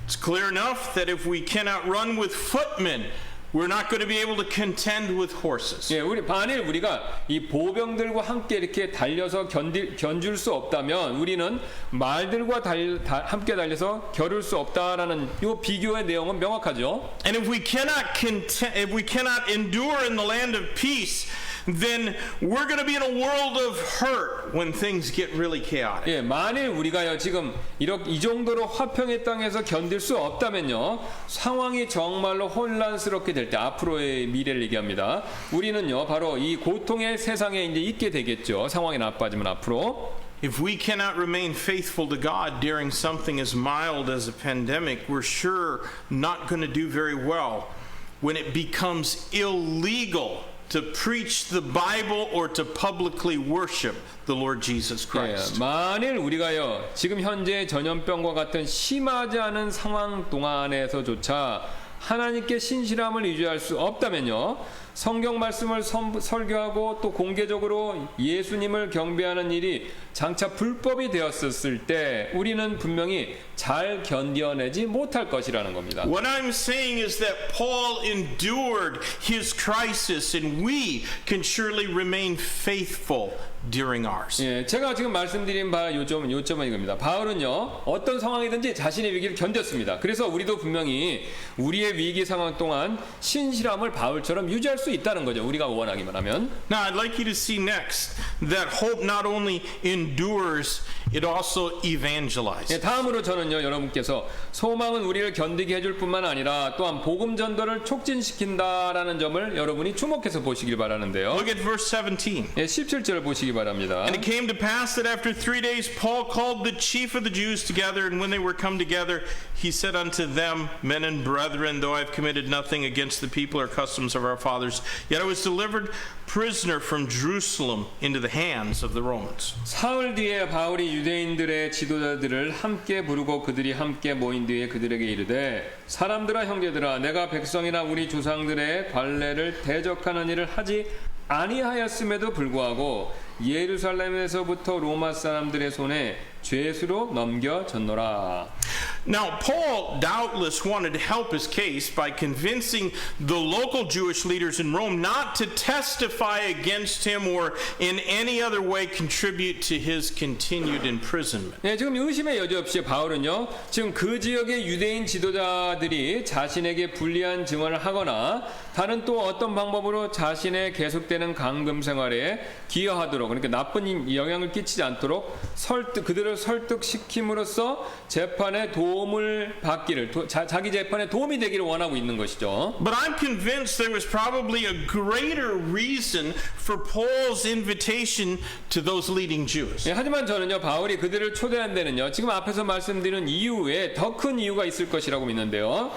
Speaker 1: It's clear enough that if we cannot run with footmen, we're not going to be able to contend with horses.
Speaker 2: 예, 만일 우리가 이 보병들과 함께 이렇게 달려서 견줄 수 없다면 우리는 말들과 함께 달려서 겨룰 수 없다라는 이 비교의 내용은 명확하죠.
Speaker 1: And if we cannot endure in the land of peace, then we're going to be in a world of hurt when things get really chaotic.
Speaker 2: 예, 만일 우리가요 지금 이 정도로 화평의 땅에서 견딜 수 없다면요, 상황이 정말로 혼란스럽게 될 때 앞으로의 미래를 얘기합니다. 우리는요 바로 이 고통의 세상에 이제 있게 되겠죠. 상황이 나빠지면 앞으로.
Speaker 1: If we cannot remain faithful to God during something as mild as a pandemic, we're sure not going to do very well when it becomes illegal to preach the Bible or to publicly worship the Lord Jesus Christ.
Speaker 2: 예, 만일 우리가요 지금 현재 전염병과 같은 심하지 않은 상황 동안에서조차 하나님께 신실함을 유지할 수 없다면요, 성경 말씀을 설교하고 또 공개적으로 예수님을 경배하는 일이 장차 불법이 되었을 때 우리는 분명히 잘 견뎌내지 못할 것이라는 겁니다.
Speaker 1: What I'm saying is that Paul endured his crisis and we can surely remain faithful during ours.
Speaker 2: 예, 제가 지금 말씀드린 바 요점은 이겁니다. 바울은요 어떤 상황이든지 자신의 위기를 견뎠습니다. 그래서 우리도 분명히 우리의 위기 상황 동안 신실함을 바울처럼 유지할 수 있다는 거죠. 우리가 원하기만 하면.
Speaker 1: Now I'd like you to see next that hope not only endures, it also evangelizes.
Speaker 2: 예, 다음으로 저는요 여러분께서 소망은 우리를 견디게 해줄 뿐만 아니라 또한 복음 전도를 촉진시킨다라는 점을 여러분이 주목해서 보시길 바라는데요.
Speaker 1: Look at verse 17.
Speaker 2: 예, 17절 보시기 바랍니다.
Speaker 1: And it came to pass that after 3 days Paul called the chief of the Jews together, and when they were come together, he said unto them, Men and brethren, though I have committed nothing against the people or customs of our fathers, yet I was delivered prisoner from Jerusalem into the hands of the Romans.
Speaker 2: 사흘 뒤에 바울이 유대인들의 지도자들을 함께 부르고 그들이 함께 모인 뒤에 그들에게 이르되 사람들아 형제들아 내가 백성이나 우리 조상들의 관례를 대적하는 일을 하지 아니하였음에도 불구하고 예루살렘에서부터 로마 사람들의 손에 죄수로 넘겨졌노라.
Speaker 1: Now, Paul doubtless wanted to help his case by convincing the local Jewish leaders in Rome not to testify against him or in any other way contribute to his continued imprisonment.
Speaker 2: 네, 지금 의심의 여지 없이 바울은요, 지금 그 지역의 유대인 지도자들이 자신에게 불리한 증언을 하거나 다른 또 어떤 방법으로 자신의 계속되는 감금 생활에 기여하도록, 그러니까 나쁜 영향을 끼치지 않도록 그들을 설득시킴으로써 재판에 도움을 받기를, 자기 재판에 도움이 되기를 원하고 있는 것이죠.
Speaker 1: But I'm convinced there was probably a greater reason for Paul's invitation to those leading Jews.
Speaker 2: 예, 하지만 저는요, 바울이 그들을 초대한 데는요, 지금 앞에서 말씀드린 이유 외에 더 큰 이유가 있을 것이라고 믿는데요.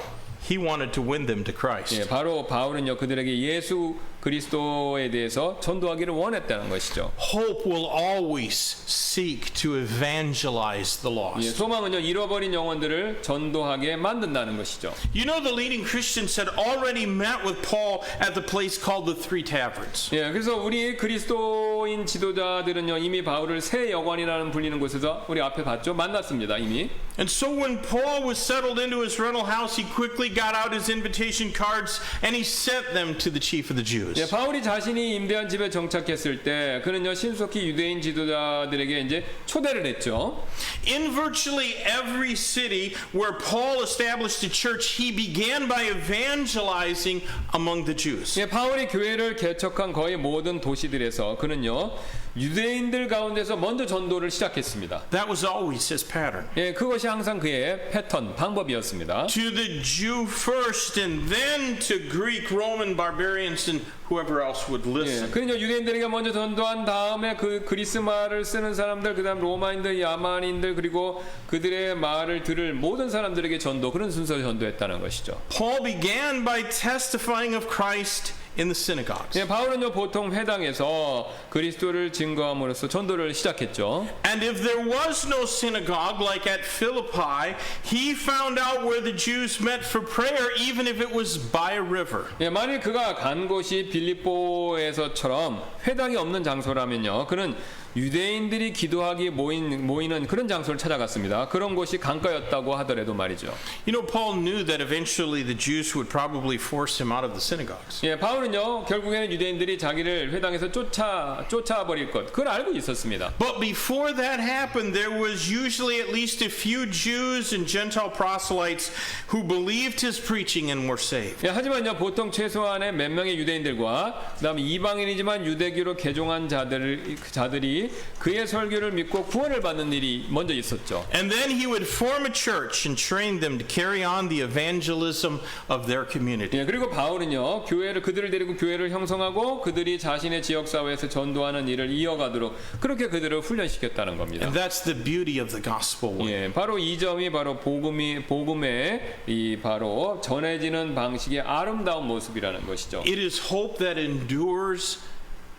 Speaker 1: He wanted to win them to Christ.
Speaker 2: 예, 바로 바울은요, 그들에게 예수 그리스도에 대해서 전도하기를 원했다는 것이죠.
Speaker 1: Hope will always seek to evangelize the
Speaker 2: 예,
Speaker 1: lost.
Speaker 2: 소망은요, 잃어버린 영혼들을 전도하게 만든다는 것이죠.
Speaker 1: You know, the leading Christians had already met with Paul at the place called the Three Taverns.
Speaker 2: 예, 그래서 우리 그리스도인 지도자들은요, 이미 바울을 새 여관이라는 불리는 곳에서 우리 앞에 봤죠, 만났습니다 이미.
Speaker 1: And so when Paul was settled into his rental house, he quickly got out his invitation cards and he sent them to the chief of the Jews.
Speaker 2: 예, 바울이 자신이 임대한 집에 정착했을 때 그는요, 신속히 유대인 지도자들에게 이제 초대를 했죠.
Speaker 1: In virtually every city where Paul established a church, he began by evangelizing among the Jews.
Speaker 2: 예, 바울이 교회를 개척한 거의 모든 도시들에서 그는요, 유대인들 가운데서 먼저 전도를 시작했습니다.
Speaker 1: That was always his pattern.
Speaker 2: 예, 그것이 항상 그의 패턴, 방법이었습니다.
Speaker 1: To the Jew first, and then to Greek, Roman, barbarians, and whoever else would
Speaker 2: 예,
Speaker 1: listen.
Speaker 2: 그는요, 유대인들에게 먼저 전도한 다음에 그 그리스 말을 쓰는 사람들, 그다음 로마인들, 야만인들, 그리고 그들의 말을 들을 모든 사람들에게 전도, 그런 순서를 전도했다는 것이죠.
Speaker 1: Paul began by testifying of Christ in the synagogues.
Speaker 2: 예, 바울은요, 보통 회당에서 그리스도를 증거함으로써 전도를 시작했죠.
Speaker 1: And if there was no synagogue like at Philippi, he found out where the Jews met for prayer, even if it was by a river.
Speaker 2: 예, 만일 그가 간 곳이 빌립보에서처럼 회당이 없는 장소라면요, 그는 유대인들이 기도하기 모이는 그런 장소를 찾아갔습니다. 그런 곳이 강가였다고 하더라도 말이죠.
Speaker 1: You know, Paul knew that eventually the Jews would probably force him out of the synagogues.
Speaker 2: 예, 바울은요, 결국에는 유대인들이 자기를 회당에서 쫓아버릴 것, 그걸 알고 있었습니다.
Speaker 1: But before that happened, there was usually at least a few Jews and Gentile proselytes who believed his preaching and were saved.
Speaker 2: 예, 하지만요, 보통 최소한의 몇 명의 유대인들과 그다음에 이방인이지만 유대교로 개종한 자들이 그의 설교를 믿고 구원을 받는 일이 먼저 있었죠.
Speaker 1: And then he would form a church and train them to carry on the evangelism of their community.
Speaker 2: 예, 그리고 바울은요, 그들을 데리고 교회를 형성하고 그들이 자신의 지역 사회에서 전도하는 일을 이어가도록 그렇게 그들을 훈련시켰다는 겁니다.
Speaker 1: And that's the beauty of the gospel way.
Speaker 2: 예, 바로 이 점이 바로 복음의 이 바로 전해지는 방식의 아름다운 모습이라는 것이죠.
Speaker 1: It is hope that endures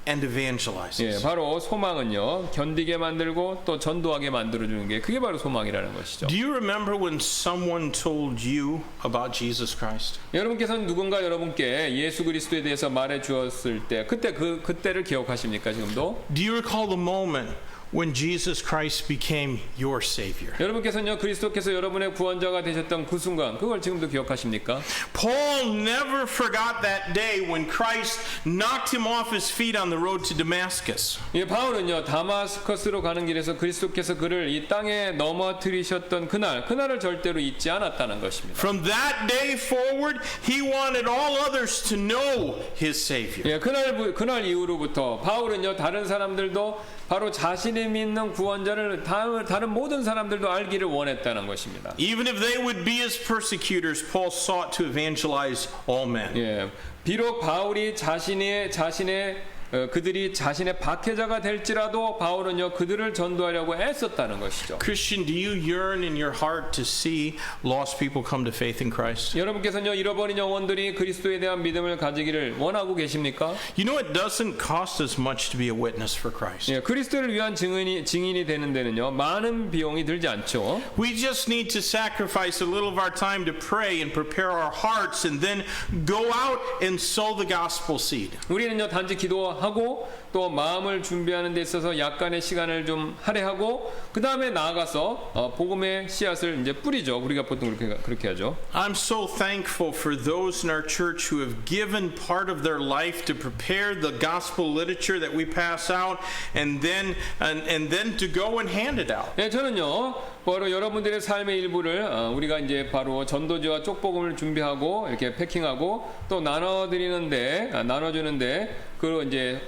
Speaker 1: and
Speaker 2: 예,
Speaker 1: evangelizes.
Speaker 2: 바로 소망은요, 견디게 만들고 또 전도하게 만들어주는 게 그게 바로 소망이라는 것이죠.
Speaker 1: Do you remember when someone told you about Jesus Christ?
Speaker 2: 여러분께서는 누군가 여러분께 예수 그리스도에 대해서 말해 주었을 때 그때를 기억하십니까 지금도?
Speaker 1: Do you recall the moment when Jesus Christ became your Savior?
Speaker 2: 여러분께서는요, 그리스도께서 여러분의 구원자가 되셨던 그 순간, 그걸 지금도 기억하십니까?
Speaker 1: Paul never forgot that day when Christ knocked him off his feet on the road to Damascus.
Speaker 2: 예, 바울은요, 다마스커스로 가는 길에서 그리스도께서 그를 이 땅에 넘어뜨리셨던 그날을 절대로 잊지 않았다는 것입니다.
Speaker 1: From that day forward, he wanted all others to know his Savior.
Speaker 2: 예, 그날 이후로부터 바울은요, 다른 사람들도 바로 자신이 믿는 구원자를 다른 모든 사람들도 알기를 원했다는 것입니다.
Speaker 1: Even if they would be his persecutors, Paul sought to evangelize all men.
Speaker 2: 예, 비록 바울이 자신의 그들이 자신의 박해자가 될지라도 바울은요 그들을 전도하려고 애썼다는 것이죠.
Speaker 1: Christian, do you yearn in your heart to see lost people come to faith in Christ?
Speaker 2: 여러분께서는요 잃어버린 영혼들이 그리스도에 대한 믿음을 가지기를 원하고 계십니까?
Speaker 1: You know, it doesn't cost us much to be a witness for Christ.
Speaker 2: 예, 그리스도를 위한 증인이 되는 데는요 많은 비용이 들지 않죠.
Speaker 1: We just need to sacrifice a little of our time to pray and prepare our hearts and then go out and sow the gospel seed.
Speaker 2: 우리는요 단지 기도하고 또 마음을 준비하는 데 있어서 약간의 시간을 좀 할애하고 그 다음에 나아가서 복음의 씨앗을 이제 뿌리죠. 우리가 보통 그렇게 하죠.
Speaker 1: I'm so thankful for those in our church who have given part of their life to prepare the gospel literature that we pass out and then to go and hand it out.
Speaker 2: 예, 저는요 바로 여러분들의 삶의 일부를 우리가 이제 바로 전도지와 쪽복음을 준비하고 이렇게 패킹하고 또 나눠주는데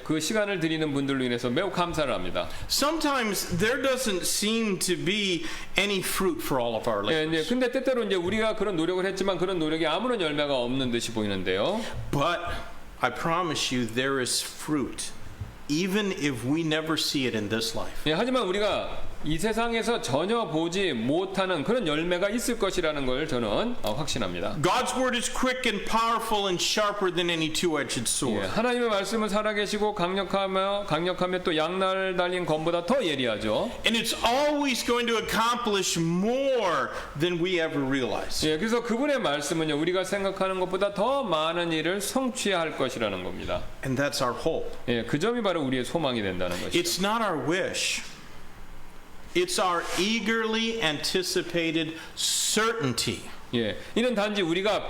Speaker 2: 그 시간을 드리는 분들로 인해서 매우 감사를 합니다.
Speaker 1: Sometimes there doesn't seem to be any fruit for all of our
Speaker 2: 예,
Speaker 1: labors.
Speaker 2: 근데 때때로 이제 우리가 그런 노력을 했지만 그런 노력이 아무런 열매가 없는 듯이 보이는데요.
Speaker 1: But I promise you there is fruit even if we never see it in this life.
Speaker 2: 예, 하지만 우리가 이 세상에서 전혀 보지 못하는 그런 열매가 있을 것이라는 걸 저는 확신합니다.
Speaker 1: God's word is quick and powerful and sharper than any two-edged
Speaker 2: 예,
Speaker 1: sword.
Speaker 2: 하나님의 말씀은 살아계시고 강력하며 또 양날 달린 검보다 더 예리하죠.
Speaker 1: And it's always going to accomplish more than we ever realize.
Speaker 2: 예, 그래서 그분의 말씀은요 우리가 생각하는 것보다 더 많은 일을 성취할 것이라는 겁니다.
Speaker 1: And that's our hope.
Speaker 2: 예, 그 점이 바로 우리의 소망이 된다는 것이죠.
Speaker 1: It's not our wish. It's our eagerly anticipated certainty.
Speaker 2: 예, 이는 단지 우리가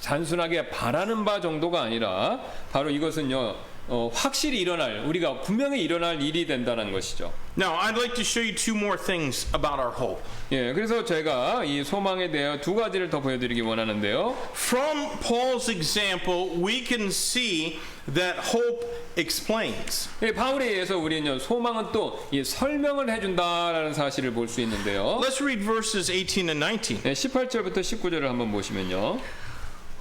Speaker 2: 단순하게 바라는 바 정도가 아니라 바로 이것은요 확실히 우리가 분명히 일어날 일이 된다는 것이죠.
Speaker 1: Now, I'd like to show you two more things about our hope.
Speaker 2: 예, 그래서 제가 이 소망에 대해 두 가지를 더 보여드리기 원하는데요.
Speaker 1: From Paul's example, we can see that hope explains.
Speaker 2: 예, 바울에 의해서 우리는요 소망은 또 설명을 해준다라는 사실을 볼 수 있는데요.
Speaker 1: Let's read verses 18 and 19.
Speaker 2: 예, 18절부터 19절을 한번 보시면요.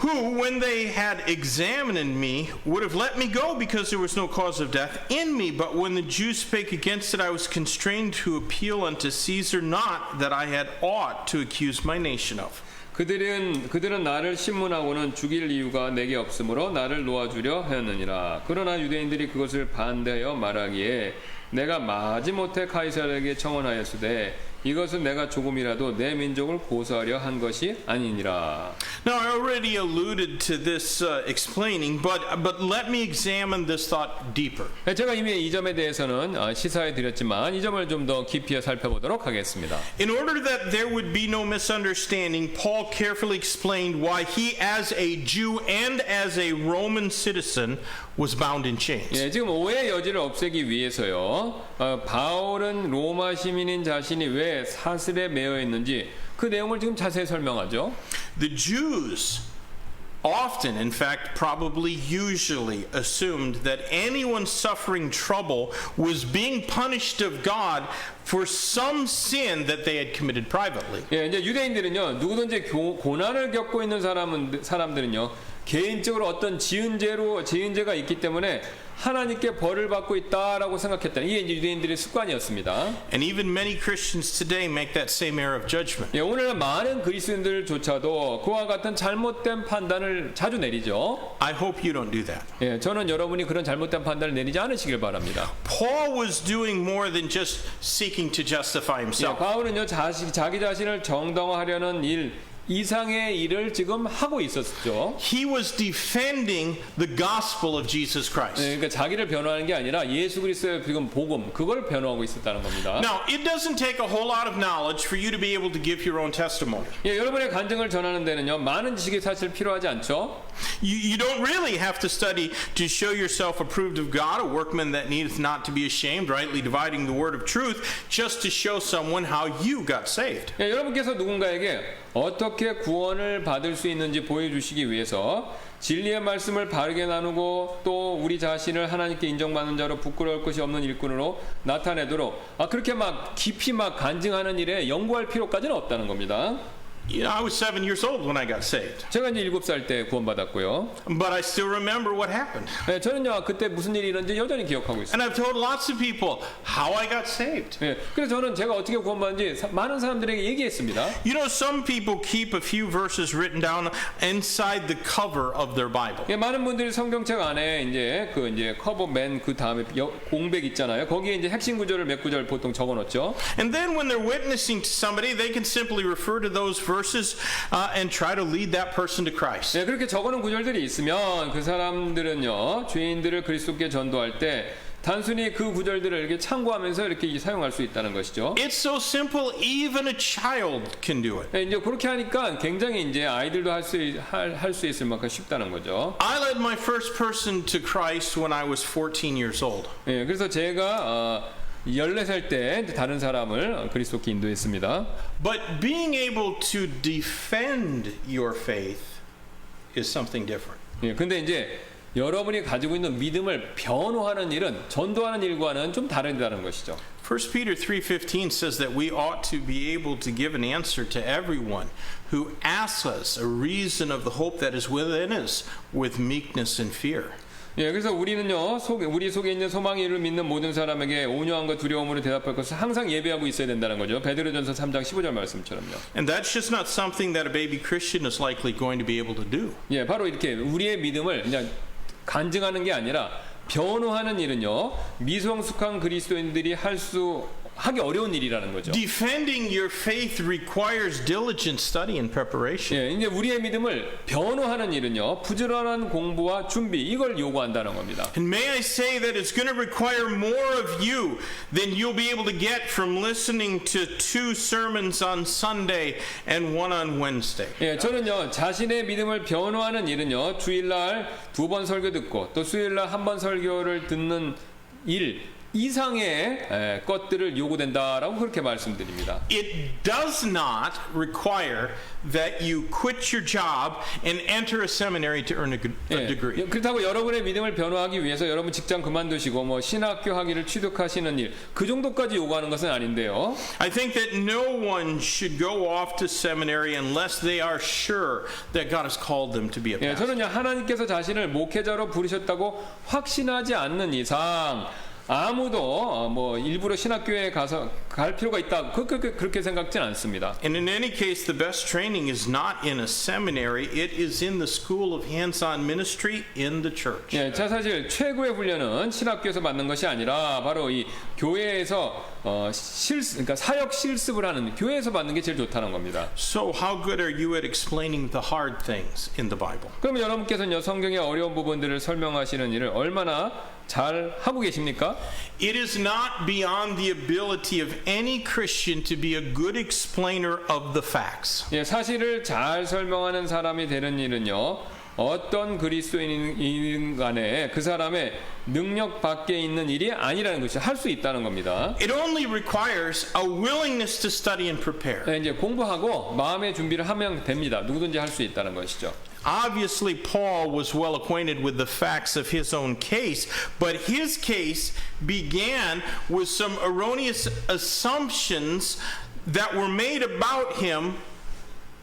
Speaker 1: Who, when they had examined me, would have let me go because there was no cause of death in me. But when the Jews spake against it, I was constrained to appeal unto Caesar, not that I had aught to accuse my nation of.
Speaker 2: 그들은 나를 신문하고는 죽일 이유가 내게 없으므로 나를 놓아주려 하였느니라. 그러나 유대인들이 그것을 반대하여 말하기에 내가 마지못해 카이사르에게 청원하였으되 이것은 내가 조금이라도 내 민족을 고소하려 한 것이 아니니라.
Speaker 1: Now, I already alluded to this explaining, but let me examine this thought deeper.
Speaker 2: 제가 이미 이 점에 대해서는 시사해 드렸지만 이 점을 좀 더 깊이 살펴보도록 하겠습니다.
Speaker 1: In order that there would be no misunderstanding, Paul carefully explained why he, as a Jew and as a Roman citizen, was bound in chains.
Speaker 2: 예, 지금 오해 여지를 없애기 위해서요. 바울은 로마 시민인 자신이 왜 사슬에 매여 있는지 그 내용을 지금 자세히 설명하죠.
Speaker 1: The Jews often, in fact, probably usually assumed that anyone suffering trouble was being punished of God for some sin that they had committed privately.
Speaker 2: 예, 이제 유대인들은요 누구든지 고난을 겪고 있는 사람들은요 개인적으로 어떤 지은 죄가 있기 때문에 하나님께 벌을 받고 있다라고 생각했다. 이게 이제 유대인들의 습관이었습니다.
Speaker 1: And even many Christians today make that same error of judgment.
Speaker 2: 예, 오늘날 많은 그리스도인들조차도 그와 같은 잘못된 판단을 자주 내리죠.
Speaker 1: I hope you don't do that.
Speaker 2: 예, 저는 여러분이 그런 잘못된 판단을 내리지 않으시길 바랍니다.
Speaker 1: Paul was doing more than just seeking to justify
Speaker 2: 예,
Speaker 1: himself.
Speaker 2: 바울은요 자기 자신을 정당화하려는 일 이상의 일을 지금 하고 있었죠.
Speaker 1: He was defending the gospel of Jesus Christ.
Speaker 2: 네, 그러니까 자기를 변호하는 게 아니라 예수 그리스도의 지금 복음 그걸 변호하고 있었다는 겁니다.
Speaker 1: Now, it doesn't take a whole lot of knowledge for you to be able to give your own testimony.
Speaker 2: 예, 여러분의 간증을 전하는 데는요 많은 지식이 사실 필요하지 않죠.
Speaker 1: You don't really have to study to show yourself approved of God, a workman that needeth not to be ashamed, rightly dividing the word of truth, just to show someone how you got saved.
Speaker 2: 예, 여러분께서 누군가에게 어떻게 구원을 받을 수 있는지 보여주시기 위해서 진리의 말씀을 바르게 나누고 또 우리 자신을 하나님께 인정받는 자로 부끄러울 것이 없는 일꾼으로 나타내도록 그렇게 막 깊이 막 간증하는 일에 연구할 필요까지는 없다는 겁니다.
Speaker 1: You know, I was 7 years old when I got saved,
Speaker 2: 제가 이제 7살 때 구원받았고요.
Speaker 1: but I still remember what happened.
Speaker 2: 네, 저는요 그때 무슨 일이 일어났는지 여전히 기억하고 있어요.
Speaker 1: And I've told lots of people how I got saved.
Speaker 2: 네, 그래서 저는 제가 어떻게 구원받는지 많은 사람들에게 얘기했습니다.
Speaker 1: You know, some people keep a few verses written down inside the cover of their Bible.
Speaker 2: 예, 많은 분들이 성경책 안에 이제 커버 맨 그 다음에 공백 있잖아요. 거기에 이제 핵심 구절을 몇 구절 보통 적어놓죠.
Speaker 1: And then when they're witnessing to somebody, they can simply refer to those verses and try to lead that person to Christ.
Speaker 2: 예, 그렇게 적어놓은 구절들이 있으면 그 사람들은요 죄인들을 그리스도께 전도할 때 단순히 그 구절들을 이렇게 참고하면서 이렇게 사용할 수 있다는 것이죠.
Speaker 1: It's so simple, even a child can do it.
Speaker 2: 예, 이제 그렇게 하니까 굉장히 이제 아이들도 할 수 있을 만큼 쉽다는 거죠.
Speaker 1: I led my first person to Christ when I was 14 years old.
Speaker 2: 예, 그래서 제가 14살 때 다른 사람을 그리스도께 인도했습니다.
Speaker 1: But being able to defend your faith is something different.
Speaker 2: 예, 근데 이제 여러분이 가지고 있는 믿음을 변호하는 일은 전도하는 일과는 좀 다르다는 것이죠.
Speaker 1: 1 Peter 3:15 says that we ought to be able to give an answer to everyone who asks us a reason of the hope that is within us with meekness and fear.
Speaker 2: 예, 그래서 우리는요, 우리 속에 있는 소망의 이를 믿는 모든 사람에게 온유함과 두려움으로 대답할 것을 항상 예배하고 있어야 된다는 거죠. 베드로전서 3장 15절 말씀처럼요.
Speaker 1: And that's just not something that a baby Christian is likely going to be able to do.
Speaker 2: 예, 바로 이렇게 우리의 믿음을 그냥 간증하는 게 아니라 변호하는 일은요, 미성숙한 그리스도인들이 하기 어려운 일이라는 거죠.
Speaker 1: Defending your faith requires diligent study and preparation.
Speaker 2: 예, 이제 우리의 믿음을 변호하는 일은요, 부지런한 공부와 준비 이걸 요구한다는 겁니다.
Speaker 1: And may I say that it's going to require more of you than you'll be able to get from listening to 2 sermons on Sunday and 1 on Wednesday.
Speaker 2: 예, 저는요 자신의 믿음을 변호하는 일은요 주일날 2번 설교 듣고 또 수요일날 1번 설교를 듣는 일 이상의 것들을 요구된다라고 그렇게 말씀드립니다.
Speaker 1: It does not require that you quit your job and enter a seminary to earn a degree.
Speaker 2: 그렇다고 여러분의 믿음을 변호하기 위해서 여러분 직장 그만두시고 뭐 신학교 학위를 취득하시는 일 그 정도까지 요구하는 것은 아닌데요.
Speaker 1: I think that no one should go off to seminary unless they are sure that God has called them to be a
Speaker 2: 예,
Speaker 1: pastor.
Speaker 2: 저는요 하나님께서 자신을 목회자로 부르셨다고 확신하지 않는 이상 아무도 뭐 일부러 신학교에 가서 갈 필요가 있다 그렇게 생각지는 않습니다.
Speaker 1: And in any case, the best training is not in a seminary; it is in the school of hands-on ministry in the church.
Speaker 2: 예, 자 사실 최고의 훈련은 신학교에서 받는 것이 아니라 바로 이 교회에서 그러니까 사역 실습을 하는 교회에서 받는 게 제일 좋다는 겁니다.
Speaker 1: So, how good are you at explaining the hard things in the Bible?
Speaker 2: 그러면 여러분께서는 성경의 어려운 부분들을 설명하시는 일을 얼마나 잘 하고 계십니까?
Speaker 1: It is not beyond the ability of any Christian to be a good explainer of the facts.
Speaker 2: 예, 사실을 잘 설명하는 사람이 되는 일은요. 어떤 그리스도인 간에 그 사람의 능력 밖에 있는 일이 아니라는 것이 할 수 있다는 겁니다.
Speaker 1: It only requires a willingness to study and prepare.
Speaker 2: 예, 이제 공부하고 마음의 준비를 하면 됩니다. 누구든지 할 수 있다는 것이죠.
Speaker 1: Obviously, Paul was well acquainted with the facts of his own case, but his case began with some erroneous assumptions that were made about him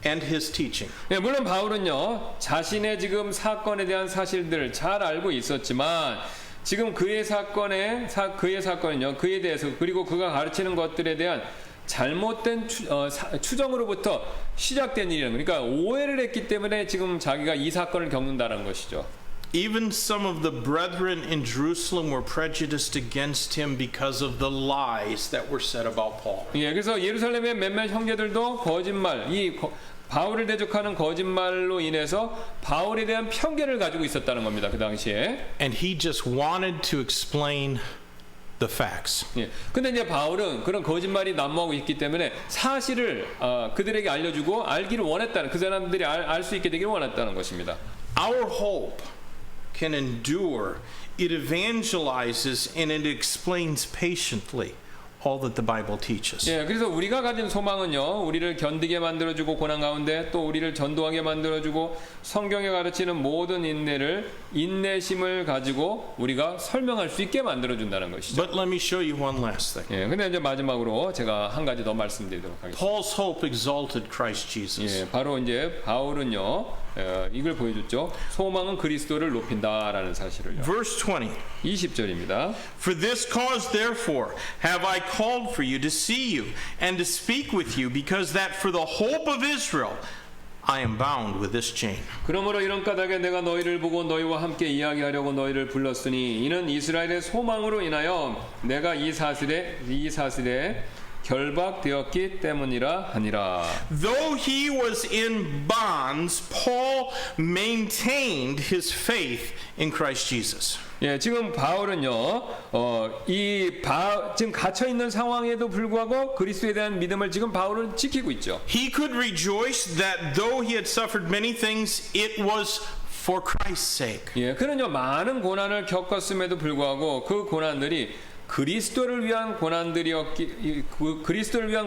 Speaker 1: and his teaching.
Speaker 2: 예, 물론 바울은요 자신의 지금 사건에 대한 사실들을 잘 알고 있었지만 지금 그의 사건은요 그에 대해서 그리고 그가 가르치는 것들에 대한 잘못된 추정으로부터 시작된 일이라는 그러니까 오해를 했기 때문에 지금 자기가 이 사건을 겪는다는 것이죠.
Speaker 1: Even some of the brethren in Jerusalem were prejudiced against him because of the lies that were said about Paul.
Speaker 2: 예, 그래서 예루살렘의 몇몇 형제들도 바울을 대적하는 거짓말로 인해서 바울에 대한 편견을 가지고 있었다는 겁니다. 그 당시에.
Speaker 1: And he just wanted to explain the facts.
Speaker 2: 예. 근데 이제 바울은 그런 거짓말이 난무하고 있기 때문에 사실을 그들에게 알려주고 알기를 원했다는 그 사람들이 알 수 있게 되기를 원했다는 것입니다.
Speaker 1: Our hope can endure. It evangelizes and it explains patiently all that the Bible teaches.
Speaker 2: 예, 그래서 우리가 가진 소망은요, 우리를 견디게 만들어주고 고난 가운데 또 우리를 전도하게 만들어주고 성경에 가르치는 모든 인내심을 가지고 우리가 설명할 수 있게 만들어준다는 것이죠.
Speaker 1: But let me show you one last thing.
Speaker 2: 예, 근데 이제 마지막으로 제가 한 가지 더 말씀드리도록 하겠습니다.
Speaker 1: Paul's hope exalted Christ Jesus.
Speaker 2: 예, 바로 이제 바울은요, 이걸 보여줬죠. 소망은 그리스도를 높인다라는 사실을요.
Speaker 1: Verse 20.
Speaker 2: 20절입니다.
Speaker 1: For this cause, therefore, have I called for you to see you and to speak with you, because that for the hope of Israel I am bound with this chain.
Speaker 2: 그러므로 이런 까닭에 내가 너희를 보고 너희와 함께 이야기하려고 너희를 불렀으니 이는 이스라엘의 소망으로 인하여 내가 이 사슬에 결박되었기 때문이라 하니라.
Speaker 1: Though he was in bonds, Paul maintained his faith in Christ Jesus.
Speaker 2: 예, 지금 바울은요, 지금 갇혀 있는 상황에도 불구하고 그리스도에 대한 믿음을 지금 바울은 지키고 있죠.
Speaker 1: He could rejoice that though he had suffered many things, it was for Christ's sake.
Speaker 2: 예, 그는요 많은 고난을 겪었음에도 불구하고 그 고난들이 그리스도를 위한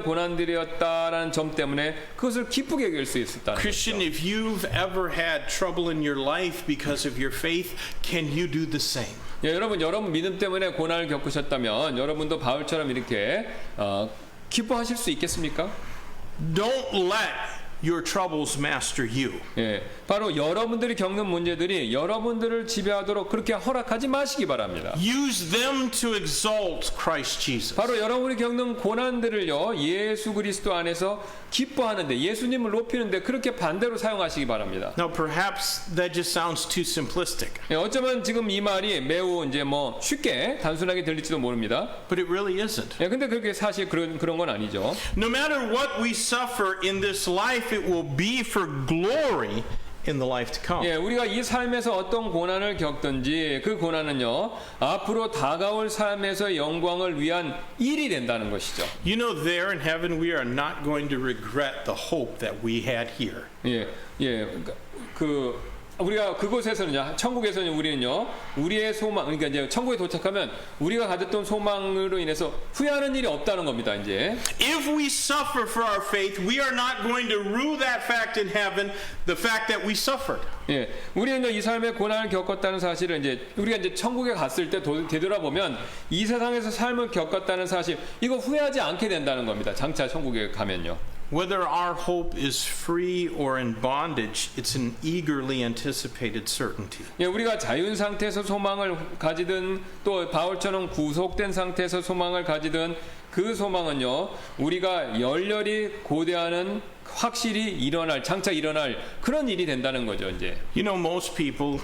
Speaker 2: 고난들이었다라는 점 때문에 그것을 기쁘게 여길 수 있었다는
Speaker 1: Christian,
Speaker 2: 거죠.
Speaker 1: if you've ever had trouble in your life because of your faith, can you do the same?
Speaker 2: 예, 여러분 믿음 때문에 고난을 겪으셨다면 여러분도 바울처럼 이렇게 기뻐하실 수 있겠습니까?
Speaker 1: Don't let your troubles master you.
Speaker 2: 예, 바로 여러분들이 겪는 문제들이 여러분들을 지배하도록 그렇게 허락하지 마시기 바랍니다.
Speaker 1: Use them to exalt Christ Jesus.
Speaker 2: 바로 여러분이 겪는 고난들을요 예수 그리스도 안에서 기뻐하는데 예수님을 높이는데 그렇게 반대로 사용하시기 바랍니다.
Speaker 1: Now, perhaps that just sounds too simplistic,
Speaker 2: 예, 어쩌면 지금 이 말이 매우 이제 쉽게 단순하게 들릴지도 모릅니다.
Speaker 1: but it really isn't.
Speaker 2: 예, 근데 그렇게 사실 그런 건 아니죠.
Speaker 1: No matter what we suffer in this life, it will be for glory in the life to come.
Speaker 2: 예, 우리가 이 삶에서 어떤 고난을 겪든지 그 고난은요 앞으로 다가올 삶에서의 영광을 위한 일이 된다는 것이죠.
Speaker 1: You know, there in heaven, we are not going to regret the hope that we had here.
Speaker 2: 우리가 그곳에서는요, 천국에서는 우리는요, 우리의 소망, 그러니까 이제 천국에 도착하면 우리가 가졌던 소망으로 인해서 후회하는 일이 없다는 겁니다, 이제.
Speaker 1: If we suffer for our faith, we are not going to rue that fact in heaven, the fact that we suffered.
Speaker 2: 예, 우리는 이 삶의 고난을 겪었다는 사실을 우리가 이제 천국에 갔을 때 되돌아보면 이 세상에서 삶을 겪었다는 사실, 이거 후회하지 않게 된다는 겁니다, 장차 천국에 가면요.
Speaker 1: Whether our hope is free or in bondage, it's an eagerly anticipated certainty.
Speaker 2: 예, 우리가 자유인 상태에서 소망을 가지든 또 바울처럼 구속된 상태에서 소망을 가지든 그 소망은요 우리가 열렬히 고대하는 확실히 장차 일어날 그런 일이 된다는 거죠, 이제.
Speaker 1: You know, most people,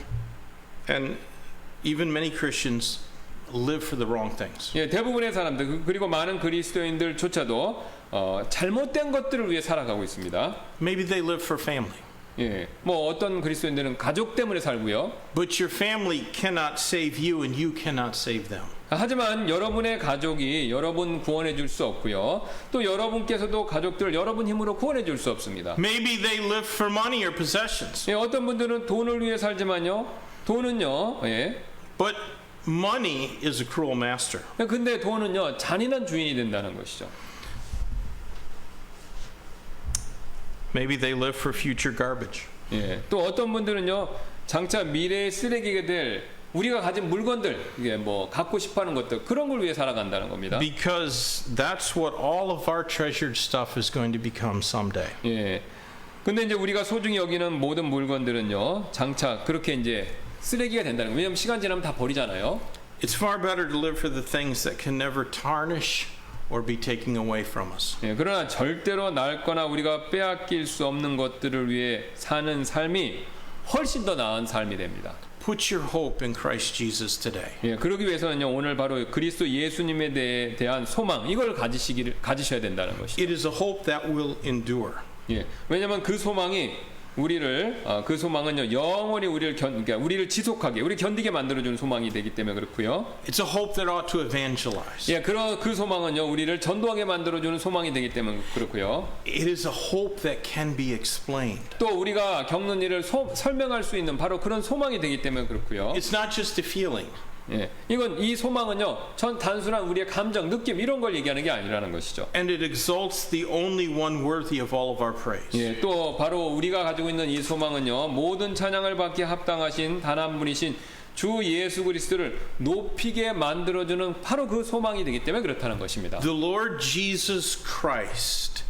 Speaker 1: and even many Christians, live for the wrong things.
Speaker 2: 예, 대부분의 사람들 그리고 많은 그리스도인들조차도 잘못된 것들을 위해 살아가고 있습니다.
Speaker 1: Maybe they live for family.
Speaker 2: 예, 어떤 그리스도인들은 가족 때문에 살고요.
Speaker 1: But your family cannot save you and you cannot save them.
Speaker 2: 하지만 여러분의 가족이 여러분 구원해 줄 수 없고요. 또 여러분께서도 가족들을 여러분 힘으로 구원해 줄 수 없습니다.
Speaker 1: Maybe they live for money or possessions.
Speaker 2: 예, 어떤 분들은 돈을 위해 살지만요. 돈은요. 예.
Speaker 1: But money is a cruel master.
Speaker 2: 근데 돈은요. 잔인한 주인이 된다는 것이죠.
Speaker 1: Maybe they live for future garbage.
Speaker 2: 예. 또 어떤 분들은요. 장차 미래의 쓰레기가 될 우리가 가진 물건들, 이게 갖고 싶어하는 것들 그런 걸 위해 살아간다는 겁니다.
Speaker 1: Because that's what all of our treasured stuff is going to become someday.
Speaker 2: 예. 근데 이제 우리가 소중히 여기는 모든 물건들은요. 장차 그렇게 이제 쓰레기가 된다는 거예요. 왜냐하면 시간 지나면 다 버리잖아요.
Speaker 1: It's far better to live for the things that can never tarnish or be taken away from us.
Speaker 2: 예, 그러나 절대로 낡거나 우리가 빼앗길 수 없는 것들을 위해 사는 삶이 훨씬 더 나은 삶이 됩니다.
Speaker 1: Put your hope in Christ Jesus today.
Speaker 2: 예, 그러기 위해서는요 오늘 바로 그리스도 예수님에 대한 소망 이걸 가지셔야 된다는 것이죠.
Speaker 1: It is a hope that will endure.
Speaker 2: 예, 왜냐하면 그 소망이 그 소망은요 영원히 우리를 지속하게, 우리 견디게 만들어주는 소망이 되기 때문에 그렇고요.
Speaker 1: It's a hope that ought to evangelize.
Speaker 2: 예, 그 소망은요 우리를 전도하게 만들어주는 소망이 되기 때문에 그렇고요.
Speaker 1: It is a hope that can be explained.
Speaker 2: 또 우리가 겪는 일을 설명할 수 있는 바로 그런 소망이 되기 때문에 그렇고요.
Speaker 1: It's not just a feeling.
Speaker 2: 예, 이건 이 소망은요, 전 단순한 우리의 감정, 느낌 이런 걸 얘기하는 게 아니라는 것이죠.
Speaker 1: And it exalts the only one worthy of all of our praise.
Speaker 2: 예, 또 바로 우리가 가지고 있는 이 소망은요, 모든 찬양을 받기에 합당하신 단 한 분이신 주 예수 그리스도를 높이게 만들어주는 바로 그 소망이 되기 때문에 그렇다는 것입니다.
Speaker 1: The Lord Jesus Christ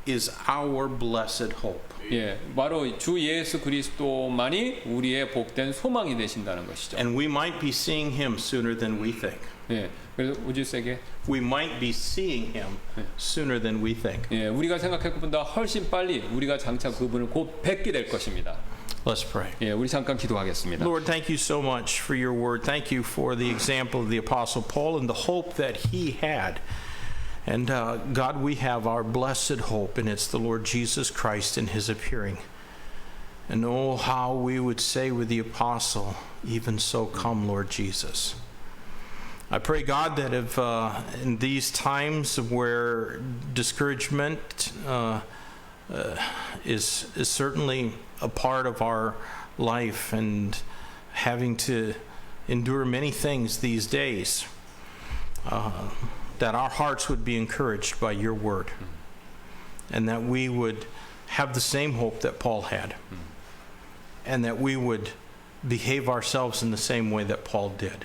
Speaker 1: is our blessed hope.
Speaker 2: 예, 바로 주 예수 그리스도만이 우리의 복된 소망이 되신다는 것이죠.
Speaker 1: And we might be seeing him sooner than we think.
Speaker 2: 예, 그래서 우주세계,
Speaker 1: We might be seeing him sooner than we think.
Speaker 2: 예, 우리가 생각할 것보다 훨씬 빨리 우리가 장차 그분을 곧 뵙게 될 것입니다.
Speaker 1: Let's pray.
Speaker 2: 예, 우리 잠깐 기도하겠습니다.
Speaker 1: Lord, thank you so much for your word. Thank you for the example of the Apostle Paul and the hope that he had. And God, we have our blessed hope, and it's the Lord Jesus Christ in his appearing. And oh, how we would say with the apostle, even so come, Lord Jesus. I pray, God, that if in these times where discouragement is certainly a part of our life and having to endure many things these days, that our hearts would be encouraged by your word, and that we would have the same hope that Paul had, and that we would behave ourselves in the same way that Paul did.